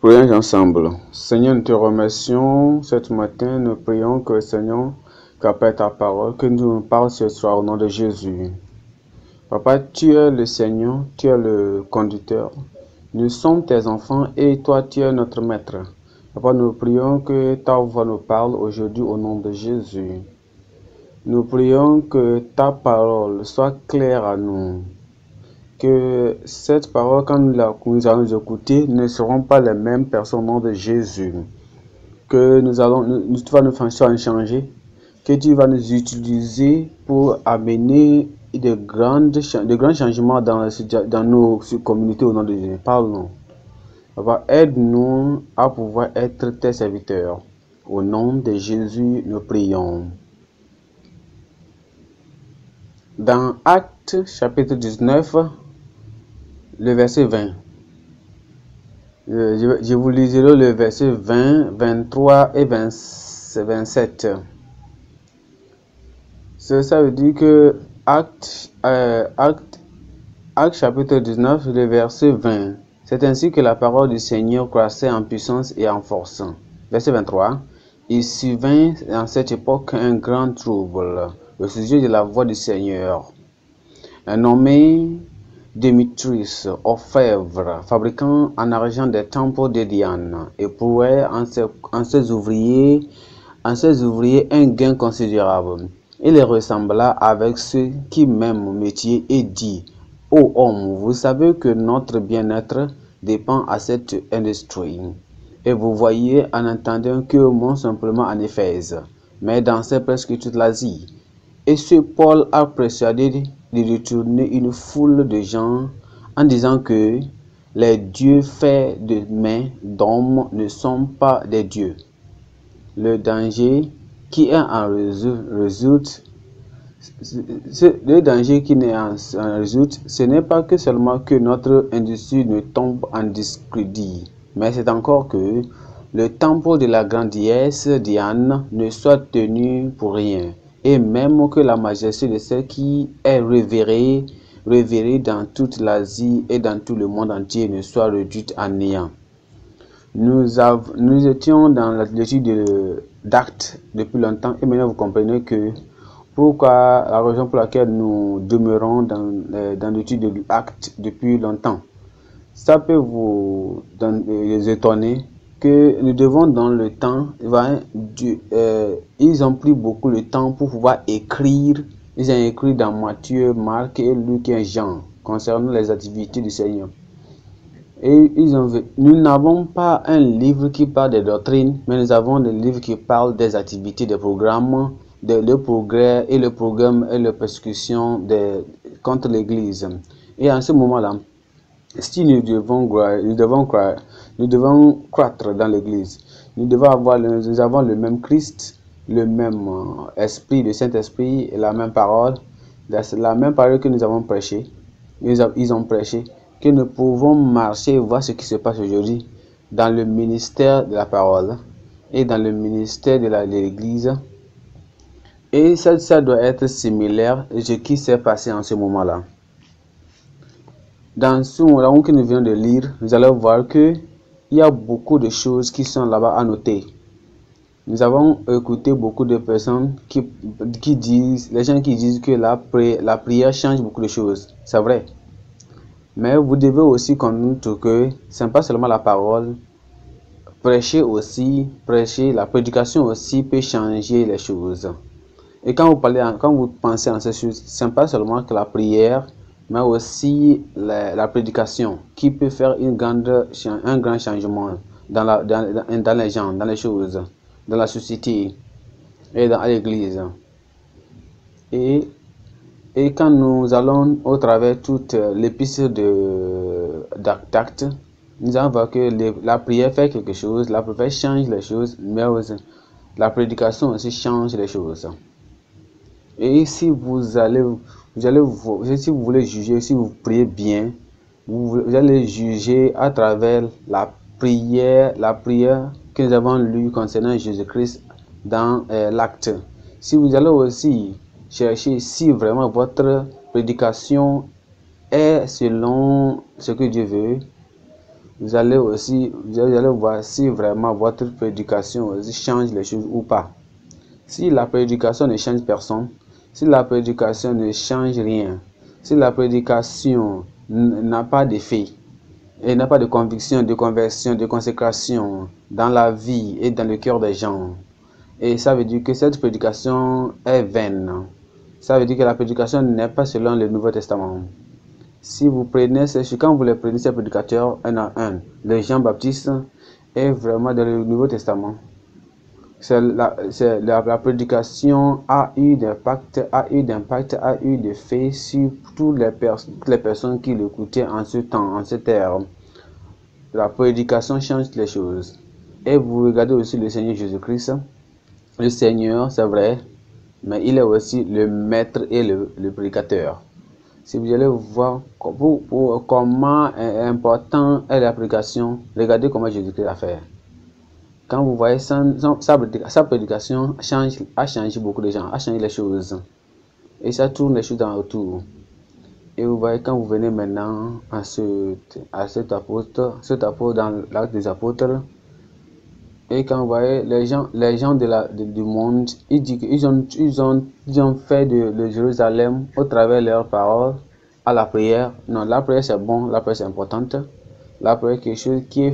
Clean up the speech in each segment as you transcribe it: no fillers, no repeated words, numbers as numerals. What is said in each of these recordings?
Prions ensemble. Seigneur, nous te remercions ce matin. Nous prions que, Seigneur, qu'après ta parole, que nous parles ce soir au nom de Jésus. Papa, tu es le Seigneur, tu es le conducteur. Nous sommes tes enfants et toi, tu es notre maître. Papa, nous prions que ta voix nous parle aujourd'hui au nom de Jésus. Nous prions que ta parole soit claire à nous. Que cette parole, quand nous allons nous écouter, ne seront pas les mêmes personnes au nom de Jésus. Que tu vas nous faire changer, que tu vas nous utiliser pour amener de grands changements dans nos communautés au nom de Jésus. Parle-nous. Papa, aide-nous à pouvoir être tes serviteurs. Au nom de Jésus, nous prions. Dans Actes chapitre 19, le verset 20. Je vous liserai le verset 20, 23 et 27. Ça veut dire que Acte chapitre 19, le verset 20. C'est ainsi que la parole du Seigneur croissait en puissance et en force. Verset 23. Il survint en cette époque un grand trouble au sujet de la voix du Seigneur. Un nommé Démétrius, orfèvre, fabricant en argent des temples de Diane, éprouvait en ses ouvriers un gain considérable. Il les ressembla avec ceux qui m'aiment métier et dit: Ô homme, vous savez que notre bien-être dépend à cette industrie. Et vous voyez en entendant que non simplement en Éphèse, mais dans presque toute l'Asie. Et ce Paul a persuadé de retourner une foule de gens en disant que les dieux faits de mains d'hommes ne sont pas des dieux. Le danger qui en résulte, ce n'est pas que seulement que notre industrie ne tombe en discrédit, mais c'est encore que le temple de la grande déesse Diane ne soit tenu pour rien, et même que la majesté de celle qui est révérée dans toute l'Asie et dans tout le monde entier ne soit réduite à néant. Nous étions dans l'étude d'Actes depuis longtemps, et maintenant vous comprenez que la raison pour laquelle nous demeurons dans l'étude d'Actes depuis longtemps. Ça peut vous étonner que nous devons dans le temps, ils ont pris beaucoup de temps pour pouvoir écrire. Ils ont écrit dans Matthieu, Marc et Luc et Jean concernant les activités du Seigneur. Et nous n'avons pas un livre qui parle des doctrines, mais nous avons des livres qui parlent des activités, des programmes, le progrès et le programme et la persécution contre l'Église. Et en ce moment-là, si nous devons croître dans l'Église, nous avons le même Christ, le même Esprit, le Saint-Esprit, et la même parole, la même parole que nous avons prêchée. Ils ont prêché que nous pouvons marcher et voir ce qui se passe aujourd'hui dans le ministère de la parole et dans le ministère de l'Église. Et ça doit être similaire à ce qui s'est passé en ce moment-là. Dans ce moment que nous venons de lire, nous allons voir qu'il y a beaucoup de choses qui sont là-bas à noter. Nous avons écouté beaucoup de personnes qui disent que la prière change beaucoup de choses. C'est vrai. Mais vous devez aussi comprendre que ce n'est pas seulement la parole. La prédication aussi peut changer les choses. Et quand vous pensez en ces choses, ce n'est pas seulement que la prière, mais aussi la prédication qui peut faire un grand changement dans les gens, dans les choses, dans la société et dans l'église. Et quand nous allons au travers toute l'épître d'Actes, nous allons voir que la prière fait quelque chose, la prière change les choses, mais aussi, la prédication aussi change les choses. Et si vous voulez juger, si vous priez bien, vous allez juger à travers la prière que nous avons lue concernant Jésus-Christ dans l'Acte. Si vous allez aussi chercher si vraiment votre prédication est selon ce que Dieu veut, vous allez voir si vraiment votre prédication aussi change les choses ou pas. Si la prédication ne change personne, si la prédication ne change rien, si la prédication n'a pas d'effet et n'a pas de conviction, de conversion, de consécration dans la vie et dans le cœur des gens, et ça veut dire que cette prédication est vaine. Ça veut dire que la prédication n'est pas selon le Nouveau Testament. Si vous prenez, quand vous les prenez, ces prédicateurs un à un, le Jean-Baptiste est vraiment dans le Nouveau Testament. La prédication a eu d'impact, a eu d'effet sur toutes les personnes qui l'écoutaient en ce temps, en ces termes. La prédication change les choses. Et vous regardez aussi le Seigneur Jésus-Christ. Le Seigneur, c'est vrai, mais il est aussi le maître et le prédicateur. Si vous allez voir comment important est la prédication, regardez comment Jésus-Christ a fait. Quand vous voyez sa prédication a changé beaucoup de gens, a changé les choses. Et ça tourne les choses dans autour. Et vous voyez, quand vous venez maintenant à cet apôtre dans l'acte des apôtres, et quand vous voyez les gens du monde, ils ont fait de Jérusalem au travers de leurs paroles à la prière. Non, la prière c'est bon, la prière c'est importante. La prière est quelque chose qui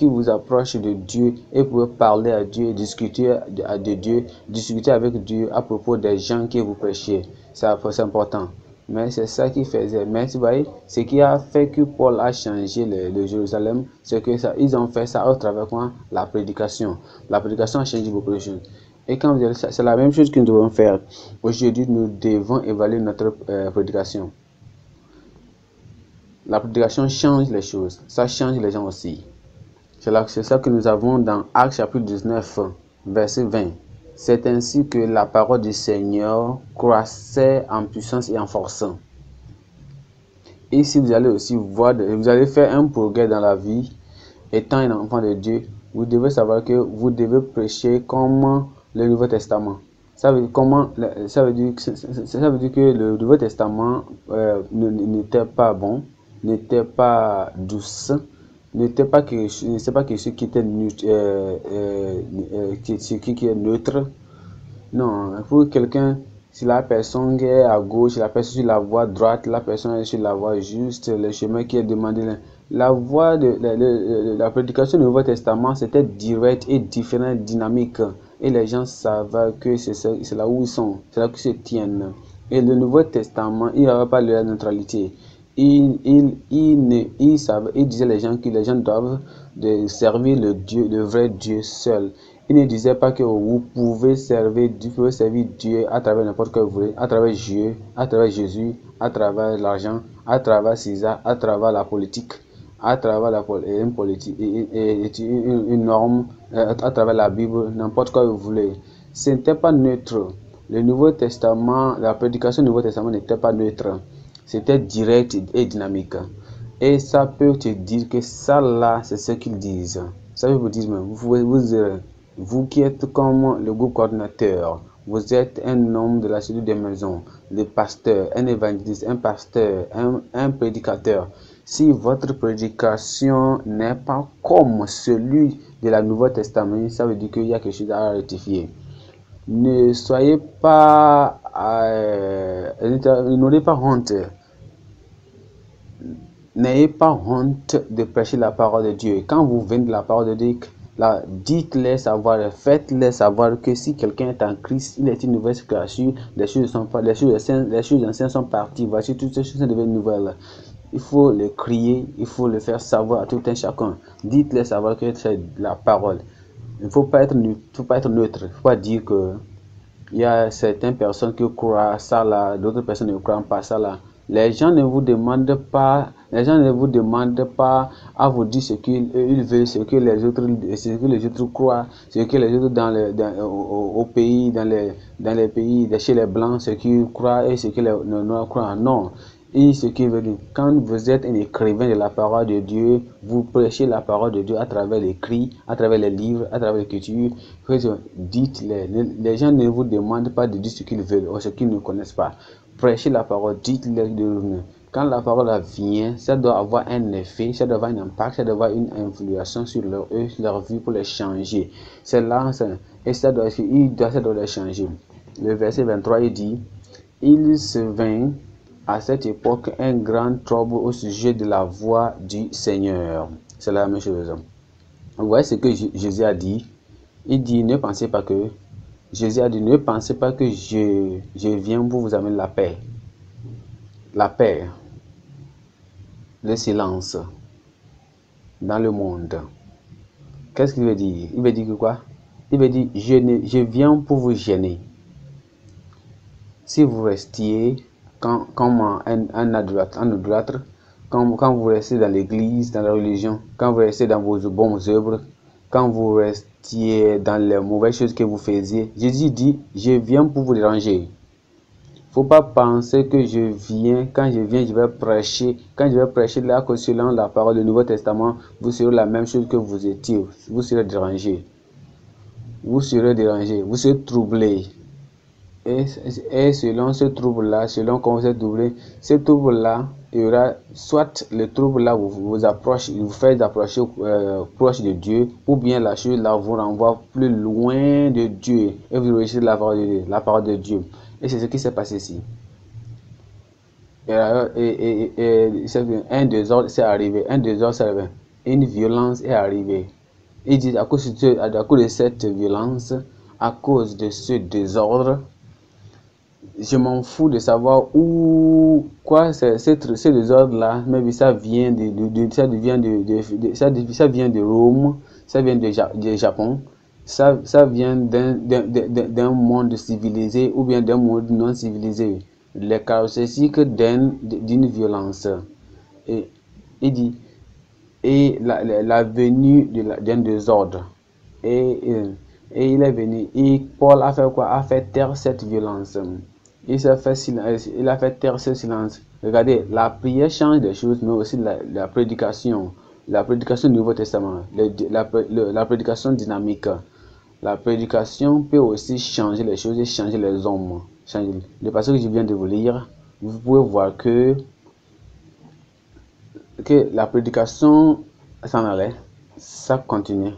vous approche de Dieu et vous pouvez parler à Dieu, discuter de Dieu, discuter avec Dieu à propos des gens que vous prêchez. C'est important. Mais c'est ça qui faisait. Mais tu vois, ce qui a fait que Paul a changé le Jérusalem, c'est que ils ont fait ça au travers de la prédication. La prédication a changé beaucoup de choses. Et quand vous allez, c'est la même chose que nous devons faire. Aujourd'hui, nous devons évaluer notre prédication. La prédication change les choses. Ça change les gens aussi. C'est ça que nous avons dans Actes chapitre 19, verset 20. C'est ainsi que la parole du Seigneur croissait en puissance et en force. Et si vous allez aussi voir, vous allez faire un progrès dans la vie, étant un enfant de Dieu, vous devez savoir que vous devez prêcher comme le Nouveau Testament. Ça veut dire que le Nouveau Testament n'était pas bon, n'était pas douce, n'était pas quelque chose qui était qui est neutre. Non, pour quelqu'un, si la personne est à gauche, la personne sur la voie droite, la personne est sur la voie juste, le chemin qui est demandé, la voie de la prédication du Nouveau Testament, c'était direct et différent, dynamique. Et les gens savaient que c'est là où ils sont, c'est là qu'ils se tiennent. Et le Nouveau Testament, il n'y avait pas de la neutralité. Il disait les gens que les gens doivent servir le vrai Dieu seul. Il ne disait pas que vous pouvez servir Dieu à travers n'importe quoi vous voulez, à travers Dieu, à travers Jésus, à travers l'argent, à travers César, à travers la politique, à travers une norme, à travers la Bible, n'importe quoi vous voulez. Ce n'était pas neutre. Le Nouveau Testament, la prédication du Nouveau Testament n'était pas neutre. C'était direct et dynamique. Et ça peut te dire que ça là, c'est ce qu'ils disent. Ça veut vous dire, vous qui êtes comme le groupe coordinateur, vous êtes un homme de la cellule des maisons, le pasteur, un évangéliste, un pasteur, un prédicateur. Si votre prédication n'est pas comme celui de la Nouveau Testament, ça veut dire qu'il y a quelque chose à rectifier. Ne soyez pas, n'aurez pas honte. N'ayez pas honte de prêcher la parole de Dieu. Quand vous venez de la parole de Dieu, dites-les savoir, faites-les savoir que si quelqu'un est en Christ, il est une nouvelle créature, les choses anciennes sont parties, voici toutes ces choses sont devenues nouvelles. Il faut le crier, il faut le faire savoir à tout un chacun. Dites-les savoir que c'est la parole. Il ne faut pas être neutre. Il ne faut pas dire que il y a certaines personnes qui croient ça là, d'autres personnes ne croient pas ça là. Les gens ne vous demandent pas à vous dire ce qu'ils veulent, ce que les autres croient, ce que les autres au pays, dans les pays, chez les blancs, ce qu'ils croient et ce que les noirs croient. Non. Et ce qui veut dire, quand vous êtes un écrivain de la parole de Dieu, vous prêchez la parole de Dieu à travers les cris, à travers les livres, à travers l'écriture. Dites-les. Les gens ne vous demandent pas de dire ce qu'ils veulent ou ce qu'ils ne connaissent pas. Prêchez la parole, dites-les. quand la parole vient, ça doit avoir un effet, ça doit avoir un impact, ça doit avoir une influence sur leur vie pour les changer. C'est là, et ça doit les changer. Le verset 23, il dit, il se vint à cette époque un grand trouble au sujet de la voix du Seigneur. C'est la même chose. Vous voyez ce que Jésus a dit. Il dit, ne pensez pas que, Jésus a dit, ne pensez pas que je viens pour vous amener la paix. La paix, le silence dans le monde. Qu'est-ce qu'il veut dire? Il veut dire que quoi? Il veut dire, je viens pour vous gêner. Si vous restiez comme un idolâtre, quand vous restez dans l'église, dans la religion, quand vous restez dans vos bonnes œuvres, quand vous restiez dans les mauvaises choses que vous faisiez, Jésus dit, je viens pour vous déranger. Faut pas penser que quand je viens, je vais prêcher. Quand je vais prêcher là, que selon la parole du Nouveau Testament, vous serez la même chose que vous étiez. Vous serez dérangé. Vous serez troublé. Et selon ce trouble-là, selon comment vous êtes troublé, ce trouble-là, il y aura soit le trouble-là vous fait approcher proche de Dieu, ou bien la chose-là vous renvoie plus loin de Dieu, et vous réussissez la parole de Dieu. Et c'est ce qui s'est passé ici. Un désordre s'est arrivé, une violence est arrivée. Il dit à cause de cette violence, à cause de ce désordre, je m'en fous de savoir ce désordre-là, mais ça vient de Rome, ça vient de Japon. Ça vient d'un monde civilisé ou bien d'un monde non civilisé. Les caractéristiques d'une violence. Et il dit, et la venue d'un désordre. Et il est venu. Et Paul a fait quoi? A fait taire cette violence. Il a fait taire ce silence. Regardez, la prière change des choses, mais aussi la prédication. La prédication du Nouveau Testament. La prédication dynamique. La prédication peut aussi changer les choses et changer les hommes. Le passage que je viens de vous lire, vous pouvez voir que la prédication s'en allait, ça continue.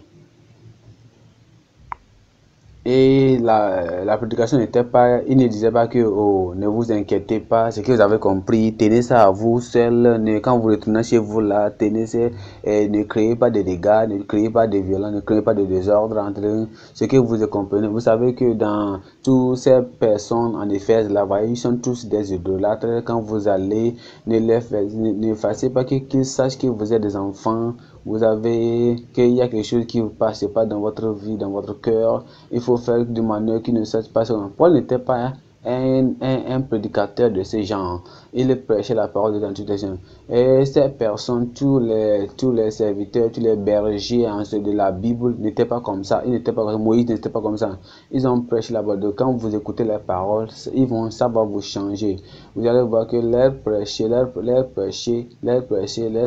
Et la prédication n'était pas, il ne disait pas que ne vous inquiétez pas, ce que vous avez compris, tenez ça à vous seul, quand vous retournez chez vous là, tenez ça, ne créez pas de dégâts, ne créez pas de violence, ne créez pas de désordre entre ce que vous comprenez. Vous savez que dans toutes ces personnes en Éphèse là, voyez, ils sont tous des idolâtres. Quand vous allez, ne fassiez pas qu'ils sachent que vous êtes des enfants. Vous avez qu'il y a quelque chose qui ne passe pas dans votre vie, dans votre cœur. Il faut faire de manière qui ne se passe pas. Paul n'était pas un prédicateur de ce genre. Il prêchait la parole de l'Antiquité. Et ces personnes, tous les serviteurs, tous les bergers de la Bible n'étaient pas comme ça. Ils n'étaient pas comme ça. Moïse n'était pas comme ça. Ils ont prêché la parole. Quand vous écoutez les paroles, ça va vous changer. Vous allez voir que leur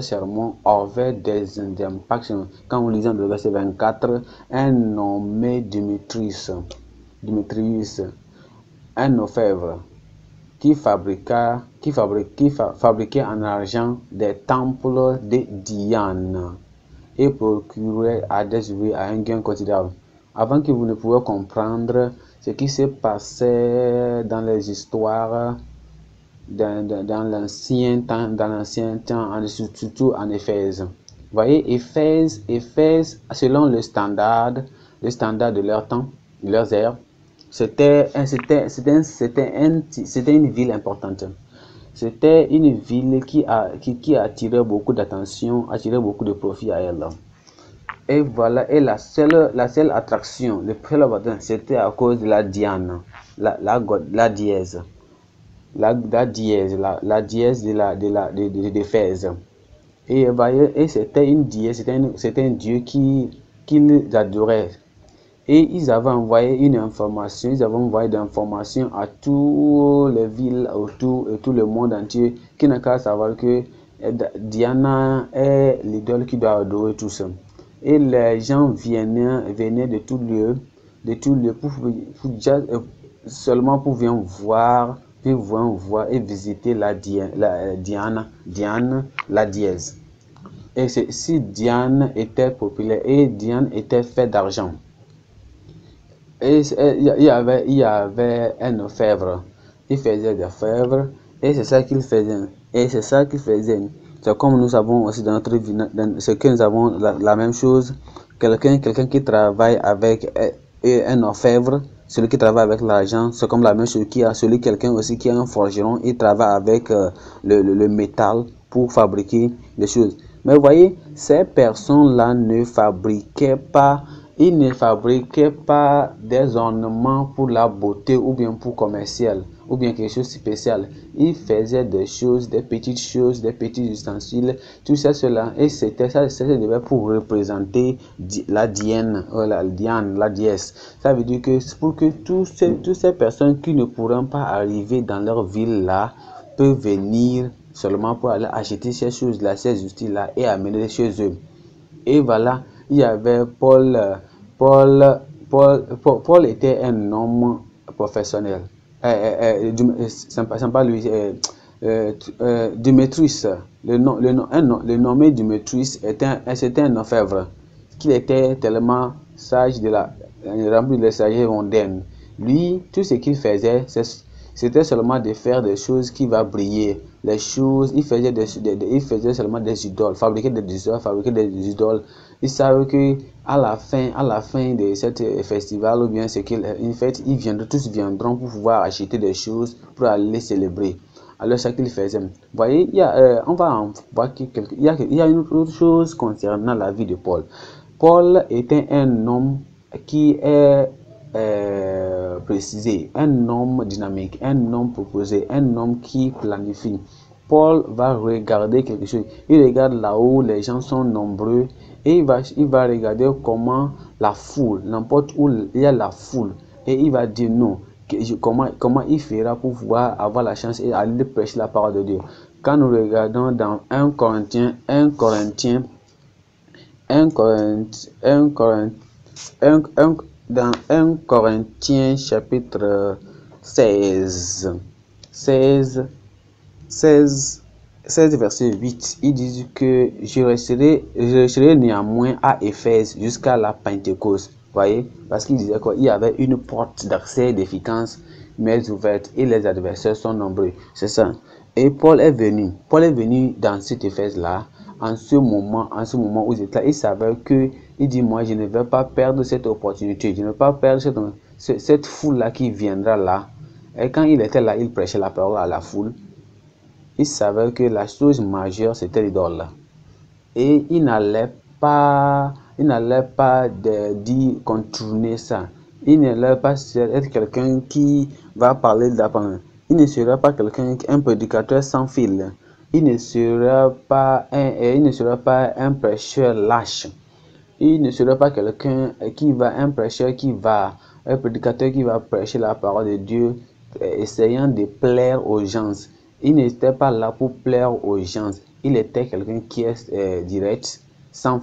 sermons avaient des impacts. Quand vous lisez le verset 24, un nommé Démétrius, un orfèvre, qui fabriquait en argent des temples de Diane et procurait à des ouvriers à un gain considérable. Avant que vous ne pouviez comprendre ce qui s'est passé dans les histoires dans l'ancien temps, surtout en Éphèse. Vous voyez, Éphèse, selon le standard de leur temps, de leurs ères, c'était une ville importante. C'était une ville qui attirait beaucoup d'attention, attirait beaucoup de profit à elle. Et voilà, et la seule attraction, le seul avantage, c'était à cause de la Diane, la dièse. La dièse d'Éphèse. Et c'était une dièse, c'était un dieu qu'ils adoraient. Et ils avaient envoyé des informations à toutes les villes autour et tout le monde entier qui n'a qu'à savoir que Diana est l'idole qui doit adorer tout ça. Et les gens venaient de tout lieu, seulement pour venir puis vont voir et visiter Diane la dièse. Et si Diane était populaire et Diane était fait d'argent, et il y avait un orfèvre, il faisait des fèvres, et c'est ça qu'il faisait. C'est comme nous avons aussi dans notre vie, ce que nous avons la même chose. Quelqu'un qui travaille avec un orfèvre, celui qui travaille avec l'argent, c'est comme la même chose qu'il y a quelqu'un aussi qui est un forgeron, il travaille avec le métal pour fabriquer des choses. Mais vous voyez, ces personnes-là ne fabriquaient pas des ornements pour la beauté ou bien pour commercial ou bien quelque chose de spécial. Ils faisaient des choses, des petites choses, des petits ustensiles, tout ça, cela. Et c'était ça devait pour représenter la Diane, la dièse. Ça veut dire que c'est pour que toutes ces personnes qui ne pourront pas arriver dans leur ville là peuvent venir seulement pour aller acheter ces choses-là, ces outils-là et amener chez eux. Et voilà, il y avait Paul était un homme professionnel. C'est pas lui, Démétrius, le nommé Démétrius c'était un orfèvre, qu'il était tellement sage rempli de sagesse mondaine. Lui, tout ce qu'il faisait, c'était seulement de faire des choses qui vont briller. Les choses, il faisait seulement des idoles, fabriquer des idoles. Il savait que à la fin de cette festival ou bien c'est qu'une fête, tous viendront pour pouvoir acheter des choses pour aller célébrer. Alors ça qu'il faisait. Vous voyez, on va en voir il y a une autre chose concernant la vie de Paul. Paul était un homme qui est précisé, un homme dynamique, un homme proposé, un homme qui planifie. Paul va regarder quelque chose. Il regarde là-haut, les gens sont nombreux et il va regarder comment la foule, n'importe où il y a la foule, et il va dire non, comment il fera pour pouvoir avoir la chance et aller prêcher la parole de Dieu. Quand nous regardons dans 1 Corinthiens chapitre 16 verset 8, ils disent que je resterai néanmoins à Éphèse jusqu'à la Pentecôte. Voyez, parce qu'il disait qu'il y avait une porte d'accès d'efficace mais ouverte et les adversaires sont nombreux. C'est ça. Et Paul est venu dans cette Éphèse-là. En ce moment où il était là, il savait que, il dit, moi je ne vais pas perdre cette opportunité, je ne vais pas perdre cette foule-là qui viendra là. Et quand il était là, il prêchait la parole à la foule. Il savait que la chose majeure c'était l'idole. Et il n'allait pas dire contourner ça. Il n'allait pas être quelqu'un qui va parler d'apprendre. Il ne sera pas un prédicateur sans fil. Il ne sera pas un prêcheur lâche. Il ne sera pas un prédicateur qui va prêcher la parole de Dieu essayant de plaire aux gens. Il n'était pas là pour plaire aux gens. Il était quelqu'un qui est direct, sans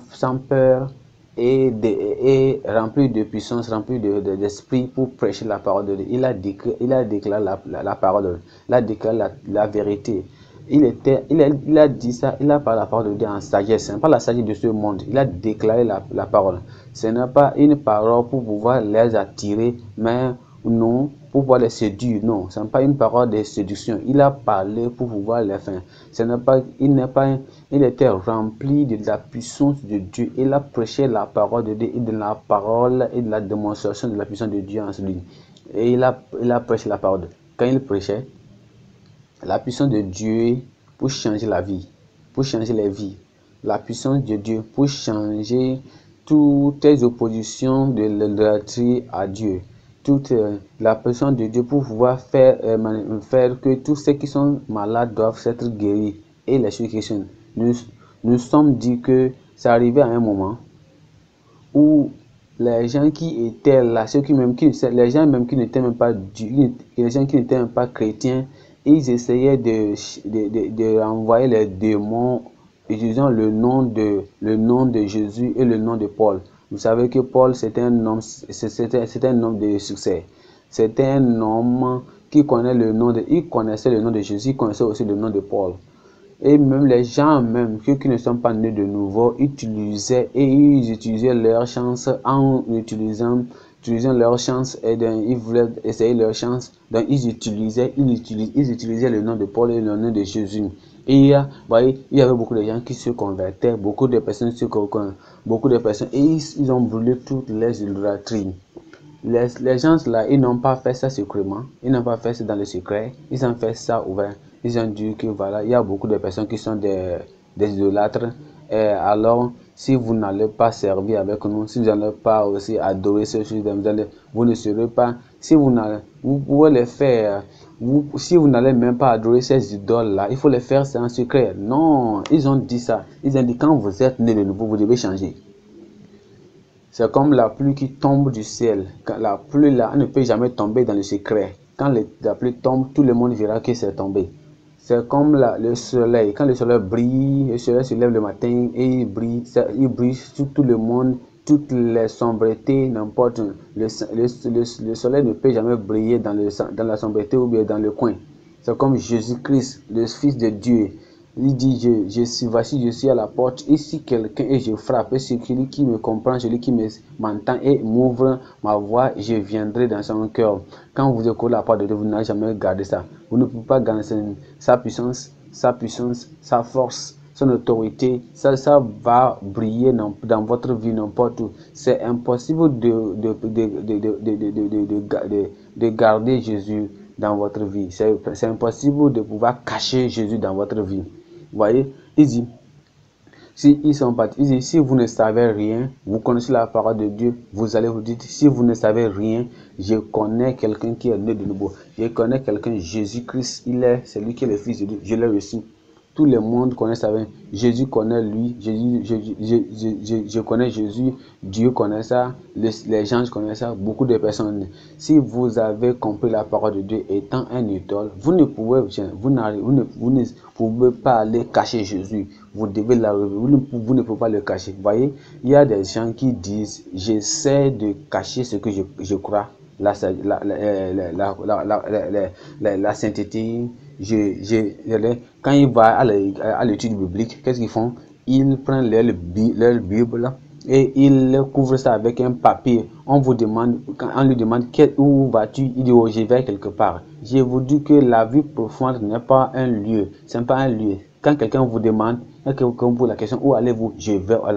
peur et rempli de puissance, rempli d'esprit pour prêcher la parole de Dieu. Il a déclaré la parole de Dieu. Il a déclaré la vérité. Il a dit ça, il a parlé la parole de Dieu en sagesse. Ce n'est pas la sagesse de ce monde. Il a déclaré la parole. Ce n'est pas une parole pour pouvoir les attirer, mais non, pour pouvoir les séduire. Non, ce n'est pas une parole de séduction. Il a parlé pour pouvoir les faire. Il était rempli de la puissance de Dieu. Il a prêché la parole de Dieu et de la parole et de la démonstration de la puissance de Dieu en lui. Et il a prêché la parole. Quand il prêchait, la puissance de Dieu pour changer la vie, pour changer les vies. La puissance de Dieu pour changer toutes les oppositions de l'idolâtrie à Dieu. Toute la puissance de Dieu pour pouvoir faire que tous ceux qui sont malades doivent être guéris. Et les choses qui sont. Nous sommes dit que ça arrivait à un moment où les gens qui étaient là, les gens même qui n'étaient même pas les gens qui n'étaient même pas chrétiens, ils essayaient de renvoyer les démons utilisant le nom de Jésus et le nom de Paul. Vous savez que Paul c'était un homme de succès. C'était un homme qui connaît le nom de, il connaissait le nom de Jésus, il connaissait aussi le nom de Paul. Et même les gens, même ceux qui ne sont pas nés de nouveau, utilisaient leur chance en utilisant leur chance et ils voulaient essayer leur chance. Donc ils utilisaient le nom de Paul et le nom de Jésus. Et il y avait beaucoup de gens qui se convertaient, beaucoup de personnes et ils ont brûlé toutes les idolâtries. Les gens là, ils n'ont pas fait ça secrètement, ils n'ont pas fait ça dans le secret, ils ont fait ça ouvert. Ils ont dit que voilà, il y a beaucoup de personnes qui sont des idolâtres. Et alors, si vous n'allez pas servir avec nous, si vous n'allez pas aussi adorer ces choses, vous ne serez pas. Si vous pouvez les faire. Si vous n'allez même pas adorer ces idoles-là, il faut les faire en secret. Non, ils ont dit ça. Ils ont dit quand vous êtes né de nouveau, vous devez changer. C'est comme la pluie qui tombe du ciel. Quand la pluie là, elle ne peut jamais tomber dans le secret. Quand la pluie tombe, tout le monde verra que c'est tombé. C'est comme le soleil. Quand le soleil brille, le soleil se lève le matin et il brille sur tout le monde, toutes les sombretés, n'importe. Le soleil ne peut jamais briller dans la sombreté ou bien dans le coin. C'est comme Jésus-Christ, le Fils de Dieu. Il dit, voici, je suis à la porte, et si quelqu'un, et je frappe, et celui qui me comprend, celui qui m'entend et m'ouvre ma voix, je viendrai dans son cœur. Quand vous écoutez la parole de Dieu, vous n'avez jamais gardé ça. Vous ne pouvez pas garder sa puissance, sa force, son autorité. Ça va briller dans votre vie n'importe où. C'est impossible de garder Jésus dans votre vie. C'est impossible de pouvoir cacher Jésus dans votre vie. Vous voyez, il dit, si vous ne savez rien, vous connaissez la parole de Dieu, vous allez vous dire, si vous ne savez rien, je connais quelqu'un qui est né de nouveau. Je connais quelqu'un, Jésus-Christ, c'est lui qui est le Fils de Dieu, je l'ai reçu. Tout le monde connaît ça. Jésus connaît lui. Je connais Jésus. Dieu connaît ça. Les gens connaissent ça. Beaucoup de personnes. Si vous avez compris la parole de Dieu étant un idole, vous ne pouvez pas aller cacher Jésus. Vous devez vous ne pouvez pas le cacher. Vous voyez, il y a des gens qui disent, j'essaie de cacher ce que je crois. La sainteté. Quand ils vont à l'étude biblique, qu'est-ce qu'ils font? Ils prennent leur Bible et ils couvrent ça avec un papier. On lui demande où vas-tu? Il dit, oh, je vais quelque part. Je vous dis que la vie profonde n'est pas un lieu. Ce n'est pas un lieu. Quand quelqu'un vous demande, quelqu'un vous pose la question, où allez-vous? Je vais à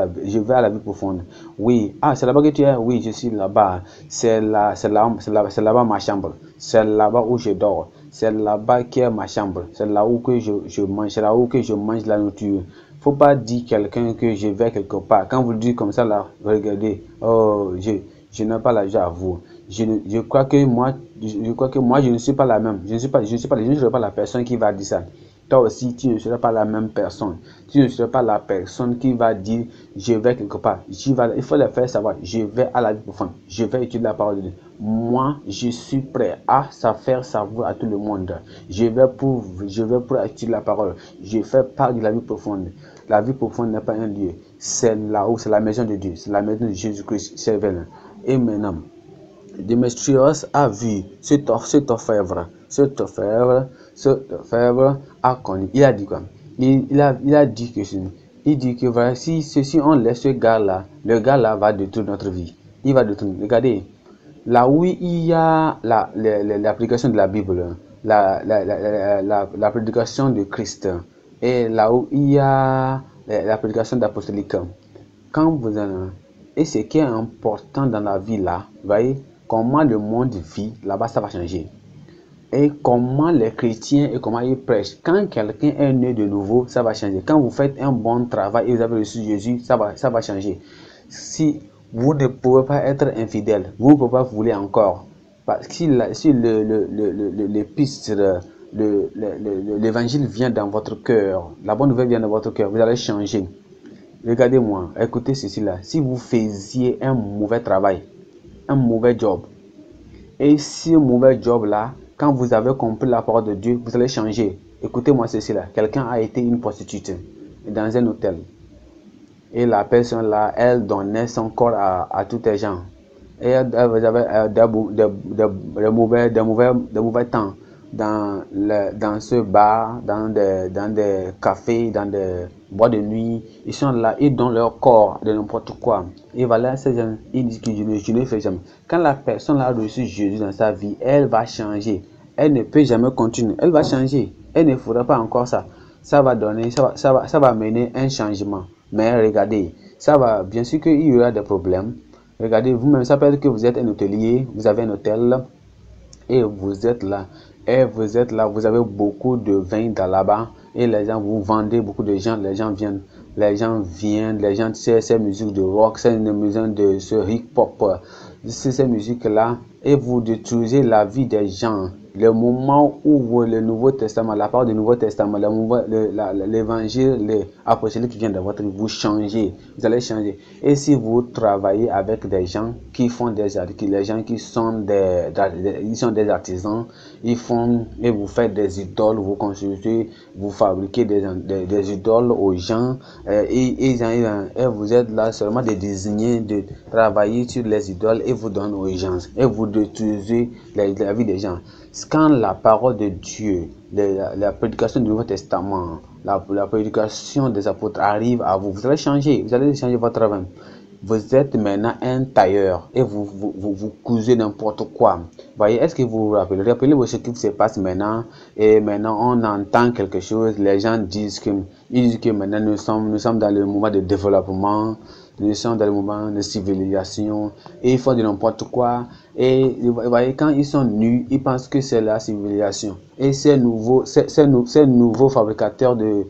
la vie profonde. Oui. Ah, c'est là-bas que tu es? Oui, je suis là-bas. C'est là-bas ma chambre. C'est là-bas où je dors. C'est là-bas qui est ma chambre. C'est là où que je mange. C'est là où que je mange la nourriture. Faut pas dire quelqu'un que je vais quelque part. Quand vous le dites comme ça, là, regardez. Oh, je n'ai pas l'argent à vous. Je crois que moi, je ne suis pas la même. Je ne serai pas la personne qui va dire ça. Toi aussi, tu ne seras pas la même personne. Tu ne seras pas la personne qui va dire, je vais quelque part. Il faut le faire savoir, je vais à la vie profonde. Je vais étudier la parole de Dieu. Moi, je suis prêt à faire savoir à tout le monde. Je vais pour étudier la parole. Je fais part de la vie profonde. La vie profonde n'est pas un lieu. C'est là où c'est la maison de Dieu. C'est la maison de Jésus-Christ. C'est vrai. Et maintenant, Démétrios a vu cet orfèvre a connu. Il a dit quoi? Il a dit que voilà, si on laisse ce gars-là, le gars-là va détruire notre vie. Il va détruire. Regardez, là où il y a l'application de la Bible, la prédication de Christ, et là où il y a la prédication d'apostolique, quand vous en et ce qui est important dans la vie là, vous voyez, comment le monde vit, là-bas ça va changer. Et comment les chrétiens et comment ils prêchent. Quand quelqu'un est né de nouveau, ça va changer. Quand vous faites un bon travail et vous avez reçu Jésus, ça va changer. Si vous ne pouvez pas être infidèle, vous ne pouvez pas vouloir encore. Parce que si l'épître, l'évangile vient dans votre cœur, la bonne nouvelle vient dans votre cœur, vous allez changer. Regardez-moi, écoutez ceci là. Si vous faisiez un mauvais travail, un mauvais job, et ce mauvais job là, quand vous avez compris la parole de Dieu, vous allez changer. Écoutez-moi ceci là. Quelqu'un a été une prostituée dans un hôtel. Et la personne là, elle donnait son corps à tous les gens. Et vous avez de mauvais temps dans ce bar, dans des cafés, dans des boîtes de nuit. Ils sont là, ils donnent leur corps de n'importe quoi. Et voilà, ces gens, ils disent que je ne fais jamais. Quand la personne a reçu Jésus dans sa vie, elle va changer. Elle ne peut jamais continuer. Elle va changer. Elle ne fera pas encore ça. Ça va donner, ça va mener un changement. Mais regardez, ça va, bien sûr qu'il y aura des problèmes. Regardez, vous-même, ça peut être que vous êtes un hôtelier, vous avez un hôtel et vous êtes là. Et vous êtes là, vous avez beaucoup de vin là-bas et les gens, vous vendez beaucoup de gens, les gens viennent, ces musiques de rock, ces musiques de ce hip-hop, ces musiques-là, et vous détruisez la vie des gens. Le moment où le Nouveau Testament, la part du Nouveau Testament, l'évangile, l'apostolique qui vient de votre vie, vous changez, vous allez changer. Et si vous travaillez avec des gens qui font des gens qui sont des artisans, ils font et vous faites des idoles, vous construisez, vous fabriquez des idoles aux gens, et vous êtes là seulement de désigner, de travailler sur les idoles et vous donnez aux gens, et vous détruisez la vie des gens. Quand la parole de Dieu, la prédication du Nouveau Testament, la prédication des apôtres arrive à vous, vous allez changer votre travail. Vous êtes maintenant un tailleur et vous cousez n'importe quoi. Voyez, est-ce que vous vous rappelez? Rappelez-vous ce qui se passe maintenant. Et maintenant, on entend quelque chose. Les gens disent que maintenant nous sommes dans le moment de développement. Nous sommes dans le moment de civilisation. Et ils font de n'importe quoi. Et vous voyez, quand ils sont nus, ils pensent que c'est la civilisation. Et ces nouveaux fabricateurs de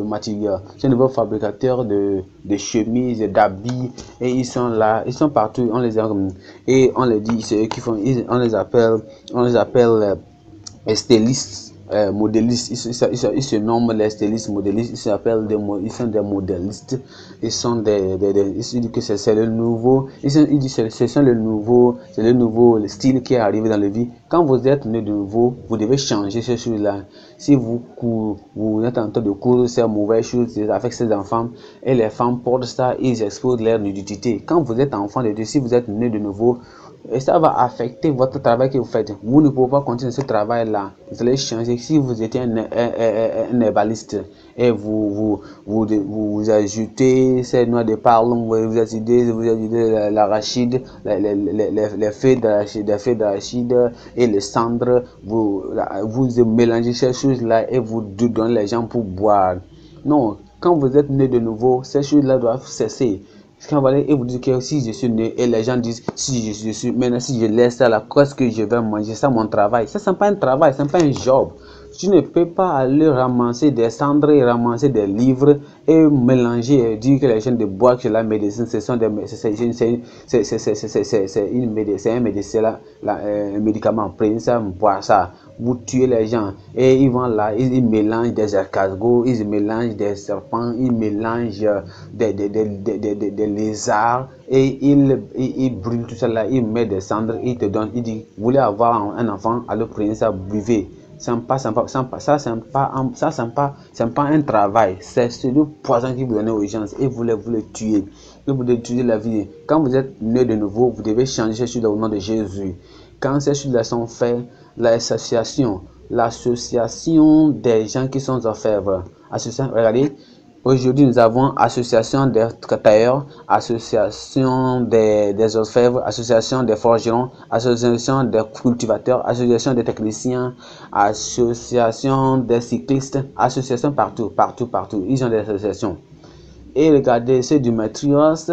matériaux, ces nouveaux fabricateurs de chemises, d'habits, et ils sont là, ils sont partout, on les a, et on les dit, c'est eux qui font, on les appelle stylistes, modélistes, ils se nomment les stylistes modélistes, ils sont des modélistes, ils disent que c'est le nouveau, ils disent c'est le nouveau style qui est arrivé dans la vie. Quand vous êtes né de nouveau, vous devez changer ces choses-là. Si vous êtes en train de courir ces mauvaises choses avec ces enfants, et les femmes portent ça, ils exposent leur nudité. Quand vous êtes enfant de Dieu, si vous êtes né de nouveau, et ça va affecter votre travail que vous faites. Vous ne pouvez pas continuer ce travail-là. Vous allez changer. Si vous étiez un herbaliste et vous ajoutez ces noix de palme, vous ajoutez l'arachide, les feuilles d'arachide et les cendres, vous mélangez ces choses-là et vous donnez les gens pour boire. Non, quand vous êtes né de nouveau, ces choses-là doivent cesser. Quand vous allez et vous dites que si je suis né, et les gens disent si je suis maintenant, si je laisse ça là, qu'est-ce que je vais manger? Ça, mon travail. Ça, c'est pas un travail, c'est pas un job. Tu ne peux pas aller ramasser des cendres et ramasser des livres et mélanger et dire que les gens de boire que la médecine, c'est un médecin, un médicament. Prenez ça, boire ça. Vous tuez les gens et ils vont là, ils mélangent des escargots, ils mélangent des serpents, ils mélangent des lézards et ils brûlent tout ça là, ils mettent des cendres, ils te donnent, ils disent, vous voulez avoir un enfant, alors prenez ça, buvez. Ça c'est pas un travail, c'est le poison qui vous donne aux gens et vous les tuez, et vous détruisez la vie. Quand vous êtes né de nouveau, vous devez changer ces choses au nom de Jésus. Quand ces choses-là sont faites, l'association des gens qui sont orfèvres, regardez, aujourd'hui nous avons association des tailleurs, association des orfèvres, association des forgerons, association des cultivateurs, association des techniciens, association des cyclistes, association partout, ils ont des associations. Et regardez, ceux du Matthias,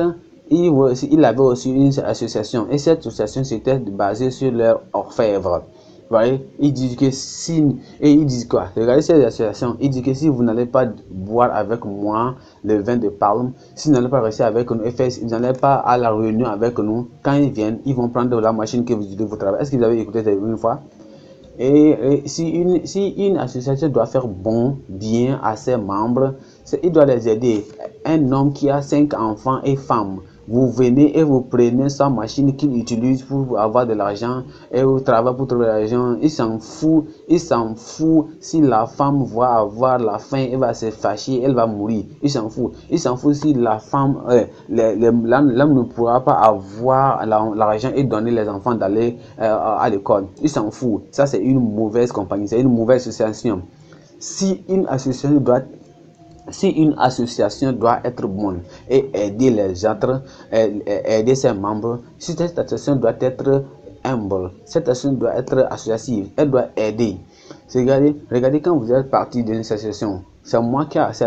il avait aussi une association, et cette association c'était basée sur leur orfèvre. Vous voyez, ils disent que ils disent quoi? Regardez cette association, ils disent que si vous n'allez pas boire avec moi le vin de palme, si vous n'allez pas rester avec nous, vous n'allez pas à la réunion avec nous, quand ils viennent, ils vont prendre la machine que vous utilisez pour travailler. Est-ce que vous avez écouté ça une fois? Et si une association doit faire bien à ses membres, il doit les aider. Un homme qui a 5 enfants et femmes, Vous venez et vous prenez sa machine qu'il utilise pour avoir de l'argent et vous travaillez pour trouver de l'argent. Il s'en fout si la femme va avoir la faim, elle va se fâcher, elle va mourir. Il s'en fout si la femme, l'homme ne pourra pas avoir l'argent et donner les enfants d'aller à l'école. Il s'en fout. Ça, c'est une mauvaise compagnie, c'est une mauvaise association. Si une association doit être bonne et aider les autres, aider ses membres, si cette association doit être humble, cette association doit être associative, elle doit aider. Regardez quand vous êtes parti d'une association, c'est